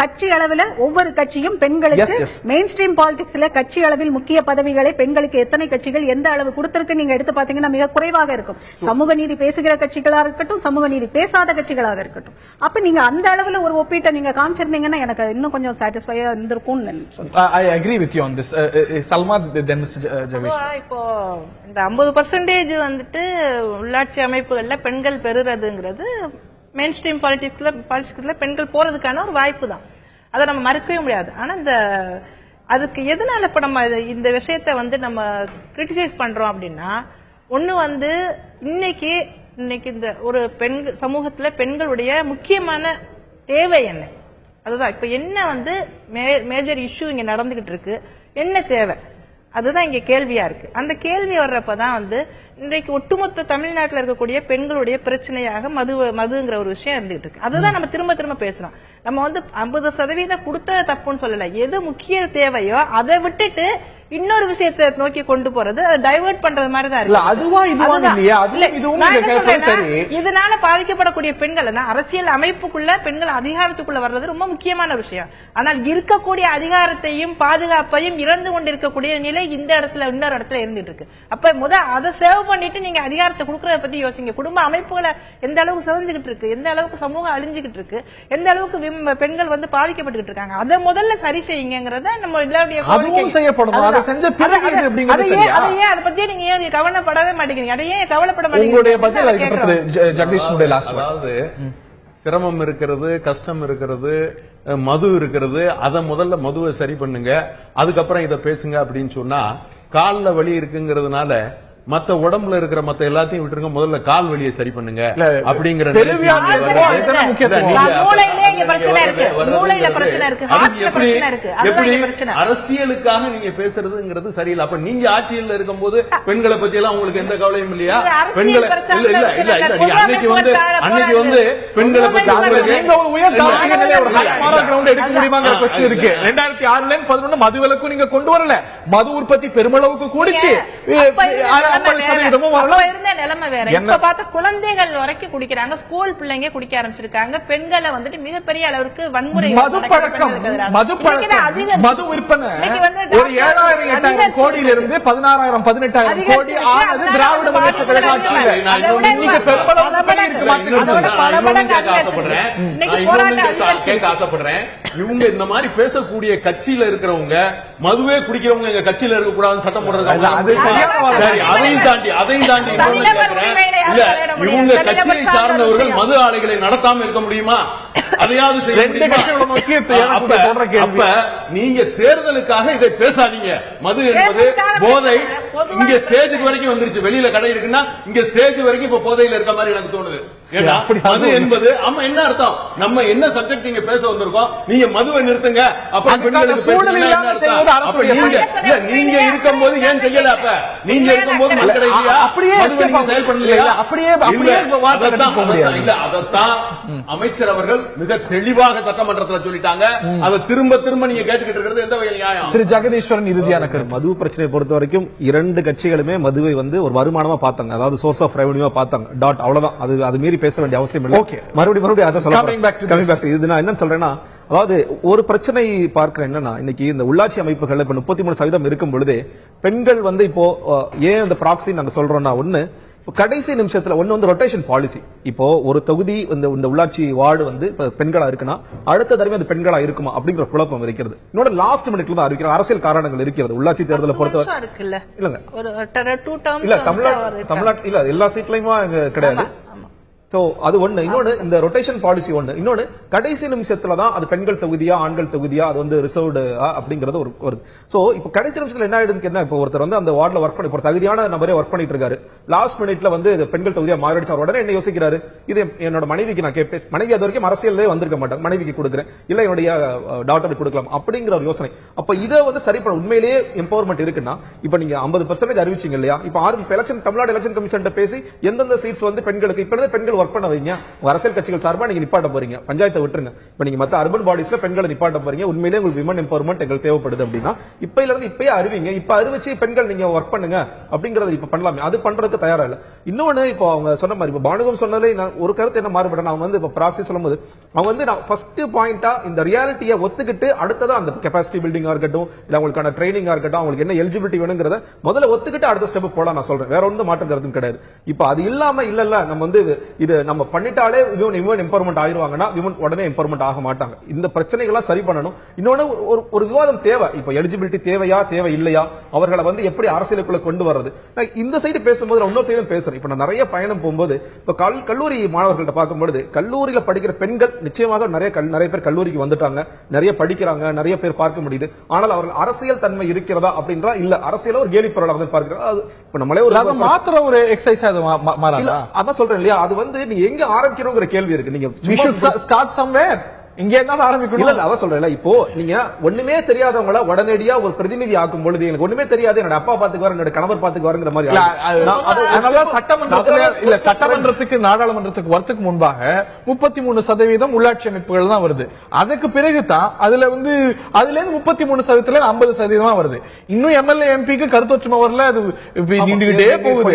கட்சி அளவில் ஒவ்வொரு கட்சியும் பெண்களுக்கு மெயின் ஸ்ட்ரீம் பாலிடிக்ஸ்ல கட்சி அளவில் முக்கிய பதவிகளை பெண்களுக்கு எத்தனை கட்சிகள் எந்த அளவு கொடுத்திருக்கு நீங்க எடுத்து பாத்தீங்கன்னா மிக குறைவாக இருக்கும். சமூக நீதி பேசுகிற கட்சிகளாக இருக்கட்டும், சமூக நீதி பேசாத கட்சிகளாக இருக்கட்டும். அப்ப நீங்க அந்த அளவில் ஒரு ஒப்பீட்டை நீங்க காமிச்சிருந்தீங்கன்னா எனக்கு இன்னும் கொஞ்சம் சாட்டிஸ்ஃபையா இருந்திருக்கும். I agree with you on this. Salma, then Mr. Javesh. இப்போ இந்த 50% உள்ளாட்சி அமைப்புகள்ல பெண்கள் பெறுறதுங்கிறது மெயின் ஸ்ட்ரீம் பாலிடிக்ஸ்ல பெண்கள் போறதுக்கான ஒரு வாய்ப்பு தான். அதை நம்ம மறுக்கவே முடியாது. ஆனா அதுக்கு எதனால இப்ப நம்ம இந்த விஷயத்தை நம்ம கிரிட்டிசைஸ் பண்றோம் அப்படின்னா, ஒண்ணு இன்னைக்கு இந்த ஒரு சமூகத்துல பெண்களுடைய முக்கியமான தேவை என்ன, அதுதான் இப்ப என்ன மேஜர் இஷ்யூ இங்க நடந்துகிட்டு இருக்கு, என்ன தேவை, அதுதான் இங்க கேள்வியா இருக்கு. அந்த கேள்வி வர்றப்பதான் இன்றைக்கு ஒட்டுமொத்த தமிழ்நாட்டில் இருக்கக்கூடிய பெண்களுடைய பிரச்சனையாக மதுங்கிற ஒரு விஷயம் இருந்துகிட்டு இருக்கு. அதுதான் நம்ம திரும்ப திரும்ப பேசுறோம். நம்ம 50% கொடுத்தது தப்புன்னு சொல்லல. எது முக்கிய தேவையோ அதை விட்டுட்டு இன்னொரு விஷயத்தை நோக்கி கொண்டு போறது, அதை டைவர்ட் பண்றது மாதிரி தான் இருக்கு. இதனால பாதிக்கப்படக்கூடிய பெண்கள் அரசியல் அமைப்புக்குள்ள பெண்கள் அதிகாரத்துக்குள்ள வர்றது ரொம்ப முக்கியமான விஷயம். ஆனால் இருக்கக்கூடிய அதிகாரத்தையும் பாதுகாப்பையும் இழந்து கொண்டிருக்கக்கூடிய நிலை இந்த இடத்துல இன்னொரு இடத்துல இருந்துட்டு இருக்கு. அப்ப அதை சேவ் பண்ணிட்டு நீங்க அதிகாரத்தை கொடுக்கறத பத்தி யோசிங்க. குடும்ப அமைப்புகளை எந்த அளவுக்கு சிவந்துகிட்டு இருக்கு, எந்த அளவுக்கு சமூகம் அழிஞ்சுகிட்டு இருக்கு, எந்த அளவுக்கு பெண்கள் பாதிக்கப்பட்டு இருக்காங்க, அதை முதல்ல சரி செய்யுங்கிறத நம்ம எல்லாருடைய அதை பத்தி நீங்க ஏன் கவலைப்படவே மாட்டேங்கிறீங்க? அதை ஏன் கவலைப்பட மாட்டேங்கிறீங்க? அதாவது சிரமம் இருக்கிறது, கஷ்டம் இருக்கிறது, மது இருக்கிறது, அத முதல்ல மதுவை சரி பண்ணுங்க, அதுக்கப்புறம் இத பேசுங்க அப்படின்னு சொன்னா, கால்ல வலி இருக்குங்கிறதுனால மத்த உடம்புல இருக்கிற மத்த எல்லாத்தையும் விட்டுருங்க, முதல்ல கால் வலியை சரி பண்ணுங்க அப்படிங்கிற அரசியலுக்காக நீங்க பேசுறதுங்கிறது சரியில்லை. அப்ப நீங்க ஆட்சியில் இருக்கும் போது பெண்களை பத்தி எல்லாம் உங்களுக்கு எந்த கவலையும் இல்லையா? பெண்களை அன்னைக்கு பெண்களை பத்தி எடுக்க முடியுமாங்கிற கொஸ்டின் இருக்கு. 2006 மதுவிலக்கும் நீங்க கொண்டு வரல, மது உற்பத்தி பெருமளவுக்கு கூடிச்சு, நிலைமை வேற. இப்ப பார்த்த குழந்தைகள் வரைக்கும் குடிக்கிறாங்க, ஸ்கூல் பிள்ளைங்க குடிக்க ஆரம்பிச்சிருக்காங்க. பெண்களை மிகப்பெரிய அளவுக்கு வன்முறை, மது விற்பனை ஒரு 7,000-8,000 கோடியிலிருந்து 16,000 18,000 கோடி ஆனது திராவிட முன்னேற்ற கழக ஆட்சியில். ஆசைப்படுறேன் இவங்க இந்த மாதிரி பேசக்கூடிய கட்சியில இருக்கிறவங்க மதுவே குடிக்கிறவங்க எங்க கட்சியில இருக்க கூடாதுன்னு சட்டம் போடுறது. அதையும் தாண்டி இவங்க கட்சியை சார்ந்தவர்கள் மது ஆலைகளை நடத்தாம இருக்க முடியுமா? அதையாவது செய்ய முடியுமா? நீங்க தேர்தலுக்காக இதை பேசாதீங்க. மது என்பது போதை இங்க ஸ்டேஜுக்கு வரைக்கும் வந்துருச்சு. வெளியில கடை இருக்குன்னா இங்க ஸ்டேஜ் வரைக்கும் இப்ப போதையில இருக்க மாதிரி எனக்கு தோணுது. மது என்பது ஆமா என்ன அர்த்தம்? நம்ம என்ன சப்ஜெக்ட் இங்க பேச வந்திருக்கோம்? நீங்க மதுவை நிறுத்துங்க. அப்ப நீங்க இருக்கும் போது ஏன் செய்யல? அப்ப நீங்க இருக்கும் போது மது கடை இல்லையா? அப்படியே செயல்படலையா? அதைத்தான் அமைச்சர் அவர்கள் மிக தெளிவாக சட்டமன்றத்தில் சொல்லிட்டாங்க. அதை திரும்ப திரும்ப நீங்க கேட்டுக்கிட்டு இருக்கிறது எந்த வகையில் நியாயம்? திரு ஜெகதீஸ்வரன் இறுதியான மது பிரச்சனையை பொறுத்த வரைக்கும் இரண்டு கட்சிகளுமே மதுவை வந்து ஒரு வருமானமா பார்த்தாங்க, அதாவது சோர்ஸ் ஆஃப் ரெவன்யூவா பார்த்தாங்க. டாட் அவ்வளவுதான். அது மீறி பேச வேண்டிய அவசியம் இல்லை. மறுபடியும் அதை சொல்ல இது நான் என்ன சொல்றேன்னா, அதாவது ஒரு பிரச்சனை பார்க்கிறேன் என்னன்னா, இன்னைக்கு இந்த உள்ளாட்சி அமைப்புகள் இப்ப 33% இருக்கும் பொழுது பெண்கள் வந்து இப்போ ஏன் அந்த ப்ராக்ஸி நாங்க சொல்றோம்னா, ஒண்ணு கடைசி நிமிஷத்துல ஒண்ணு வந்து ரொட்டேஷன் பாலிசி. இப்போ ஒரு தொகுதி இந்த உள்ளாட்சி வார்டு வந்து பெண்களா இருக்குன்னா அடுத்த தடவை அது பெண்களா இருக்குமா அப்படிங்கிற குழப்பம் இருக்கிறது. இன்னொரு லாஸ்ட் மினிட்ல தான் அறிவிக்கிற அரசியல் காரணங்கள் இருக்கிறது. உள்ளாட்சி தேர்தலை பொறுத்தவரை இல்ல தமிழ்நாட்டு இல்ல எல்லா சீட்லயுமா கிடையாது. அது ஒண்ணு. இன்னொன்னு இந்த ரொட்டேஷன் பாலிசி ஒண்ணு. இன்னொன்னு கடைசி நிமிஷத்துல தான் அது பெண்கள் தொகுதியா ஆண்கள் தொகுதியா அது வந்து ரிசர்வ்டு அப்படிங்கறது ஒரு சோ இப்ப கடைசி நிமிஷத்துல என்ன ஆயிடுதுன்னா, இப்ப ஒருத்தர் வந்து அந்த வார்டுல ஒர்க் பண்ணி ஒரு தகுதியான நபரே ஒர்க் பண்ணிட்டு இருக்காரு. லாஸ்ட் மினிட்ல வந்து பெண்கள் தொகுதியா மாறிடுச்சு. உடனே என்ன யோசிக்கிறாரு, இது என்னோட மனைவிக்கு நான் கேட்பேன். மனைவி அது வரைக்கும் அரசியலே வந்திருக்க மாட்டாங்க, மனைவிக்கு கொடுக்குறேன், இல்ல என்னுடைய டாக்டருக்கு கொடுக்கலாம் அப்படிங்கிற ஒரு யோசனை. அப்ப இதை வந்து சரி பண்ண உண்மையிலேயே எம்பவர்மெண்ட் இருக்குன்னா, இப்ப நீங்க 50% அறிவிச்சீங்க இல்லையா? இப்ப எலெக்ஷன் தமிழ்நாடு எலெக்ஷன் கமிஷன் பேசி எந்தெந்த சீட்ஸ் வந்து பெண்களுக்கு இப்ப பெண்கள் ஒர்க் பண்ண வைங்க. அரசியல் கட்சிகள் சார்பா நீங்க நிப்பாட்ட போறீங்க, பஞ்சாயத்தை விட்டுருங்க. இப்ப நீங்க மத்த அர்பன் பாடிஸ்ல பெண்களை நிப்பாட்ட போறீங்க. உண்மையிலே உங்களுக்கு விமன் எம்பவர்மெண்ட் எங்களுக்கு தேவைப்படுது அப்படின்னா இப்ப இருந்து இப்பயே அறிவிங்க. இப்ப அறிவிச்சு பெண்கள் நீங்க ஒர்க் பண்ணுங்க அப்படிங்கறது இப்ப பண்ணலாமே. அது பண்றதுக்கு தயாரா இல்ல. இன்னொன்னு இப்போ அவங்க சொன்ன மாதிரி இப்ப பானுகம் சொன்னதே ஒரு கருத்து என்ன மாறுபட, அவங்க வந்து இப்ப ப்ராசஸ் சொல்லும்போது அவங்க வந்து ஃபர்ஸ்ட் பாயிண்டா இந்த ரியாலிட்டியை ஒத்துக்கிட்டு அடுத்ததா அந்த கெபாசிட்டி பில்டிங்கா இருக்கட்டும், இல்ல அவங்களுக்கான ட்ரைனிங்கா இருக்கட்டும், அவங்களுக்கு என்ன எலிஜிபிலிட்டி வேணுங்கிறத முதல்ல ஒத்துக்கிட்டு அடுத்த ஸ்டெப் போலாம் நான் சொல்றேன். வேற ஒன்றும் மாற்றம் கருத்தும் கிடையாது. இப்ப அது இல்லாம இல்ல நம்ம வந்து இது நம்ம பண்ணிட்டாலே விமன் எம்பவர்மெண்ட் ஆயிருவாங்கன்னா விமன் உடனே எம்பவர்மெண்ட் ஆக மாட்டாங்க. இந்த பிரச்சனைகளை சரி பண்ணணும். இன்னொன்னு ஒரு விவாதம் தேவை. இப்ப எலிஜிபிலிட்டி தேவையா தேவை இல்லையா, அவர்களை வந்து எப்படி அரசியலுக்குள்ள கொண்டு வர்றது. இந்த சைடு பேசும்போது இன்னொரு சைடும் பேசுறேன். இப்ப நான் நிறைய பயணம் போகும்போது இப்ப கல்லூரி மாணவர்கள்ட்ட பார்க்கும்போது கல்லூரியில படிக்கிற பெண்கள் நிச்சயமாக நிறைய பேர் கல்லூரிக்கு வந்துட்டாங்க, நிறைய படிக்கிறாங்க, நிறைய பேர் பார்க்க முடியுது. ஆனால் அவர்கள் அரசியல் தன்மை இருக்கிறதா அப்படின்றா இல்ல, அரசியல ஒரு கேலி பொருளாக பார்க்கிறாங்க. இப்ப நம்மளே ஒரு மாத்திர ஒரு எக்ஸசைஸ் அதான் சொல்றேன் இல்லையா, அது வந்து நீ எங்க ஆரம்பிக்கணுங்கிற கேள்வி இருக்கு. நீங்க we should start somewhere. இங்க என்ன ஆரம்பிக்கணும் இல்ல அவ சொல்றேன். இப்போ நீங்க ஒண்ணுமே தெரியாதவங்கள உடனடியா ஒரு பிரதிநிதி ஆக்கும் பொழுது எனக்கு ஒண்ணுமே தெரியாது, என்னோட அப்பா பாத்துக்குவாரு, என்னோட கணவர் பாத்துக்குவாருங்கிற மாதிரி சட்டமன்றத்துக்கு நாடாளுமன்றத்துக்கு வரத்துக்கு முன்பாக 33% உள்ளாட்சி அமைப்புகள் தான் வருது. அதுக்கு பிறகுதான் அதுல இருந்து 33% 50% வருது. இன்னும் எம்எல்ஏ எம்பிக்கு கருத்தொற்றுமை வரல, அது நீண்டுகிட்டே போகுது.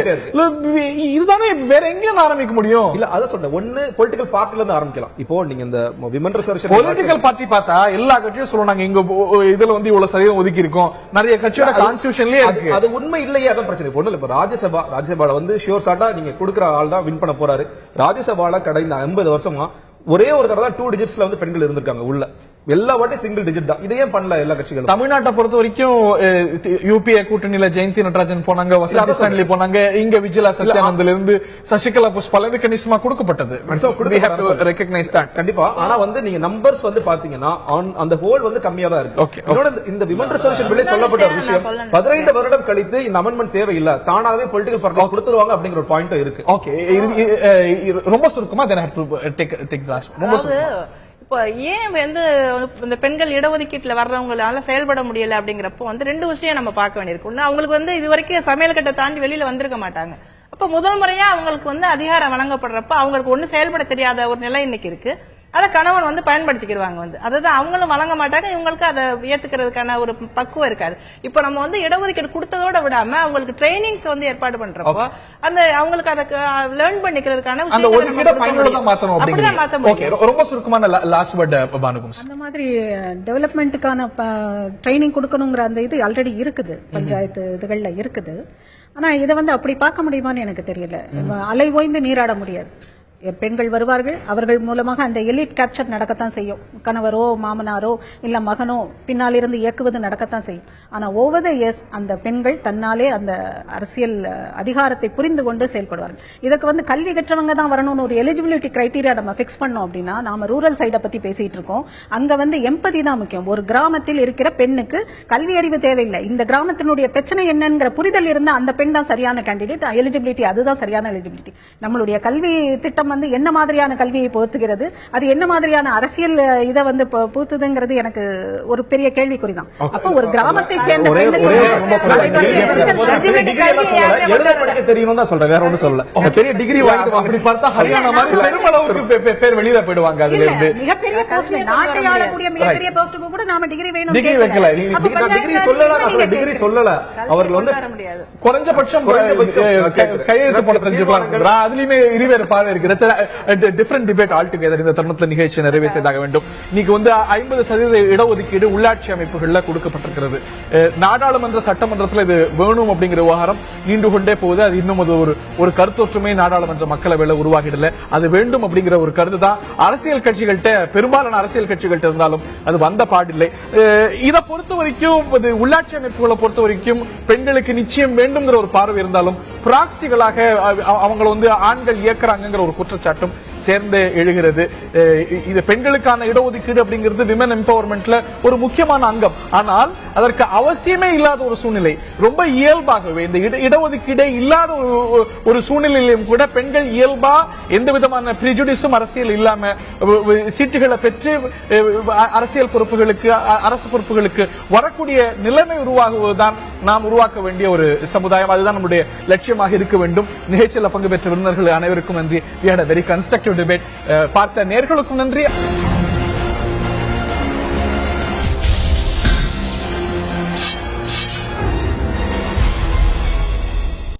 இதுதானே வேற எங்க ஆரம்பிக்க முடியும்? இல்ல அதை சொல்றேன். ஒண்ணு பொலிட்டிக்கல் பார்ட்டில இருந்து ஆரம்பிக்கலாம். இப்போ நீங்க இந்த விமன் பொலிட்டிக்கல் பார்ட்டி பார்த்தா எல்லா கட்சியும் சொல்றாங்க இங்க இதுல வந்து இவ்வளவு சதவீதம் ஒதுக்கி இருக்கும், நிறைய கட்சியோட கான்ஸ்டிடியூஷன்லயே இருக்கு. அது உண்மை இல்லையா? அதான் பிரச்சனை. ஒண்ணு இல்ல, இப்ப ராஜ்யசபால வந்து ஷியோர் சாட்டா நீங்க கொடுக்குற ஆள் தான் வின் பண்ண போறாரு. ராஜ்யசபால கடந்த 50 வருஷமா ஒரே ஒரு தடவை 2 டிஜிட்ஸ்ல வந்து பெண்கள் இருந்திருக்காங்க உள்ள. எல்லா வாட்டி சிங்கிள் டிஜிட் தான். இதையே பண்ணல எல்லா கட்சிகளும். தமிழ்நாட்டை பொறுத்த வரைக்கும் யூபிஏ கூட்டணியில ஜெயந்தி நடராஜன் போனாங்க, வசந்தி ஸ்டான்லி போனாங்க, இங்க விஜயலா சத்யானந்த்ல இருந்து சசிகலா புஷ்பால கணிசமா கொடுக்கப்பட்டது. கண்டிப்பா. ஆனா வந்து நீங்க நம்பர்ஸ் வந்து பாத்தீங்கன்னா அந்த ஹோல் வந்து கம்மியா தான் இருக்கு. இந்த விமன் ரிசர்வேஷன் பில்லே சொல்லப்பட்ட ஒரு விஷயம் 15 வருடம் கழித்து இந்த அமெண்ட்மெண்ட் தேவையில்லை, தானாகவே பொலிட்டிக்கல் பார்ட்டி கொடுத்துருவாங்க அப்படிங்கிற ஒரு பாயிண்ட் இருக்கு. ஓகே, ரொம்ப சுருக்கமா இப்போ ஏன் வந்து இந்த பெண்கள் இடஒதுக்கீட்டுல வர்றவங்களால செயல்பட முடியல அப்படிங்கிறப்போ வந்து 2 விஷயம் நம்ம பார்க்க வேண்டியிருக்கு. ஒண்ணு, அவங்களுக்கு வந்து இது வரைக்கும் சமையல் கட்டை தாண்டி வெளியில வந்திருக்க மாட்டாங்க. அப்ப முதல் முறையா அவங்களுக்கு வந்து அதிகாரம் வழங்கப்படுறப்ப அவங்களுக்கு ஒண்ணு செயல்பட தெரியாத ஒரு நிலை இன்னைக்கு இருக்கு. அதை கணவன் வந்து பயன்படுத்திக்கிறாங்க. வந்து அதாவது அவங்களும் வழங்க மாட்டாங்க, இவங்களுக்கு அதை ஏத்துக்கிறதுக்கான ஒரு பக்குவம் இருக்காது. இப்ப நம்ம வந்து இடஒதுக்கீடு கொடுத்ததோட விடாம அவங்களுக்கு ட்ரைனிங்ஸ் வந்து ஏற்பாடு பண்றப்போ அந்த அவங்களுக்கு அதை லேர்ன் பண்ணிக்கிறதுக்கான ரொம்ப சுருக்கமான லாஸ்ட் வேர்ட் பானுகும். அந்த மாதிரி டெவலப்மெண்ட்டுக்கான ட்ரைனிங் கொடுக்கணுங்கிற அந்த இது ஆல்ரெடி இருக்குது, பஞ்சாயத்து இதுகள்ல இருக்குது. ஆனா இதை வந்து அப்படி பார்க்க முடியுமான்னு எனக்கு தெரியல. அலை ஓய்ந்து நீராட முடியாது. பெண்கள் வருவார்கள், அவர்கள் மூலமாக அந்த எலிட் கேப்சர் நடக்கத்தான் செய்யும். கணவரோ மாமனாரோ இல்ல மகனோ பின்னால் இருந்து இயக்குவது நடக்கத்தான் செய்யும். ஆனா ஓவர் தி இயர்ஸ் அந்த பெண்கள் தன்னாலே அந்த அரசியல் அதிகாரத்தை புரிந்து கொண்டு செயல்படுவார்கள். இதுக்கு கல்வி கற்றவங்க தான் வரணும்னு ஒரு எலிஜிபிலிட்டி கிரைட்டீரியா நம்ம பிக்ஸ் பண்ணோம் அப்படின்னா, நாம ரூரல் சைட பத்தி பேசிட்டு இருக்கோம், அங்க எம்பதி தான் முக்கியம். ஒரு கிராமத்தில் இருக்கிற பெண்ணுக்கு கல்வி அறிவு தேவையில்லை, இந்த கிராமத்தினுடைய பிரச்சனை என்னங்கிற புரிதல் இருந்தா அந்த பெண் தான் சரியான கேண்டிடேட். எலிஜிபிலிட்டி அதுதான் சரியான எலிஜிபிலிட்டி. நம்மளுடைய கல்வி திட்டம் என்ன மாதிரியான கல்வியை போத்துகிறது, அது என்ன மாதிரியான அரசியல் இதை பூத்துதுங்கிறது எனக்கு ஒரு பெரிய கேள்விக்குறிதான். அப்ப ஒரு கிராமத்தை சேர்ந்த தெரியும் தான் சொல்றேன், வேற ஒன்றும் சொல்ல. பெரிய டிகிரி அப்படி பார்த்தா ஹரியானா மாதிரி பெருமளவுக்கு பேர் வெளியில போயிடுவாங்க. அதுல இருந்து மிகப்பெரிய போஸ்ட், நாட்டை ஆளக்கூடிய மிகப்பெரிய போஸ்டுக்கு கூட நாம டிகிரி வேணும். டிகிரி வைக்கல, டிகிரி சொல்லல. அவர்கள் குறைஞ்சபட்சம் கையெழுத்து போட தெரிஞ்சுக்கலாம். அதுலயுமே இருவேறு பார்வை இருக்கு. Different debate all together. இந்த தருணத்தில் நிகழ்ச்சி நிறைவே செய்தாக வேண்டும். இன்னைக்கு 50% இடஒதுக்கீடு உள்ளாட்சி அமைப்புகள்ல கொடுக்கப்பட்டிருக்கிறது. நாடாளுமன்ற சட்டமன்றத்தில் இது வேணும் அப்படிங்கிற விவகாரம் நீண்டு கொண்டே போகுது. அது இன்னும் ஒரு கருத்தொற்றுமை நாடாளுமன்ற மக்களவையில உருவாகிடல. அது வேண்டும் அப்படிங்கிற ஒரு கருத்து தான் அரசியல் கட்சிகள்கிட்ட, பெரும்பாலான அரசியல் கட்சிகள்கிட்ட இருந்தாலும் அது வந்த பாடில்லை. இதை பொறுத்த வரைக்கும் உள்ளாட்சி அமைப்புகளை பொறுத்த வரைக்கும் பெண்களுக்கு நிச்சயம் வேண்டும்ங்கிற ஒரு பார்வை இருந்தாலும் பிராக்சிகளாக அவங்க ஆண்கள் இயக்குறாங்கிற ஒரு குற்றச்சாட்டும் சேர்ந்து எழுகிறது. இது பெண்களுக்கான இடஒதுக்கீடு அப்படிங்கிறது விமன் எம்பவர்மெண்ட்ல ஒரு முக்கியமான அங்கம். ஆனால் அதற்கு அவசியமே இல்லாத ஒரு சூழ்நிலை, ரொம்ப இயல்பாகவே இந்த இடஒதுக்கீடே இல்லாத ஒரு சூழ்நிலையிலும் கூட பெண்கள் இயல்பா எந்த விதமான பிரிஜுடிஸும் அரசியல் இல்லாம சீட்டுகளை பெற்று அரசியல் பொறுப்புகளுக்கு, அரசு பொறுப்புகளுக்கு வரக்கூடிய நிலைமை உருவாகுவதுதான் நாம் உருவாக்க வேண்டிய ஒரு சமுதாயம். அதுதான் நம்முடைய லட்சியமாக இருக்க வேண்டும். நிகழ்ச்சியில் பங்கு பெற்ற விருந்தினர்கள் அனைவருக்கும் நன்றி. We had a very constructive debate. பார்த்த நேயர்களுக்கும் நன்றி.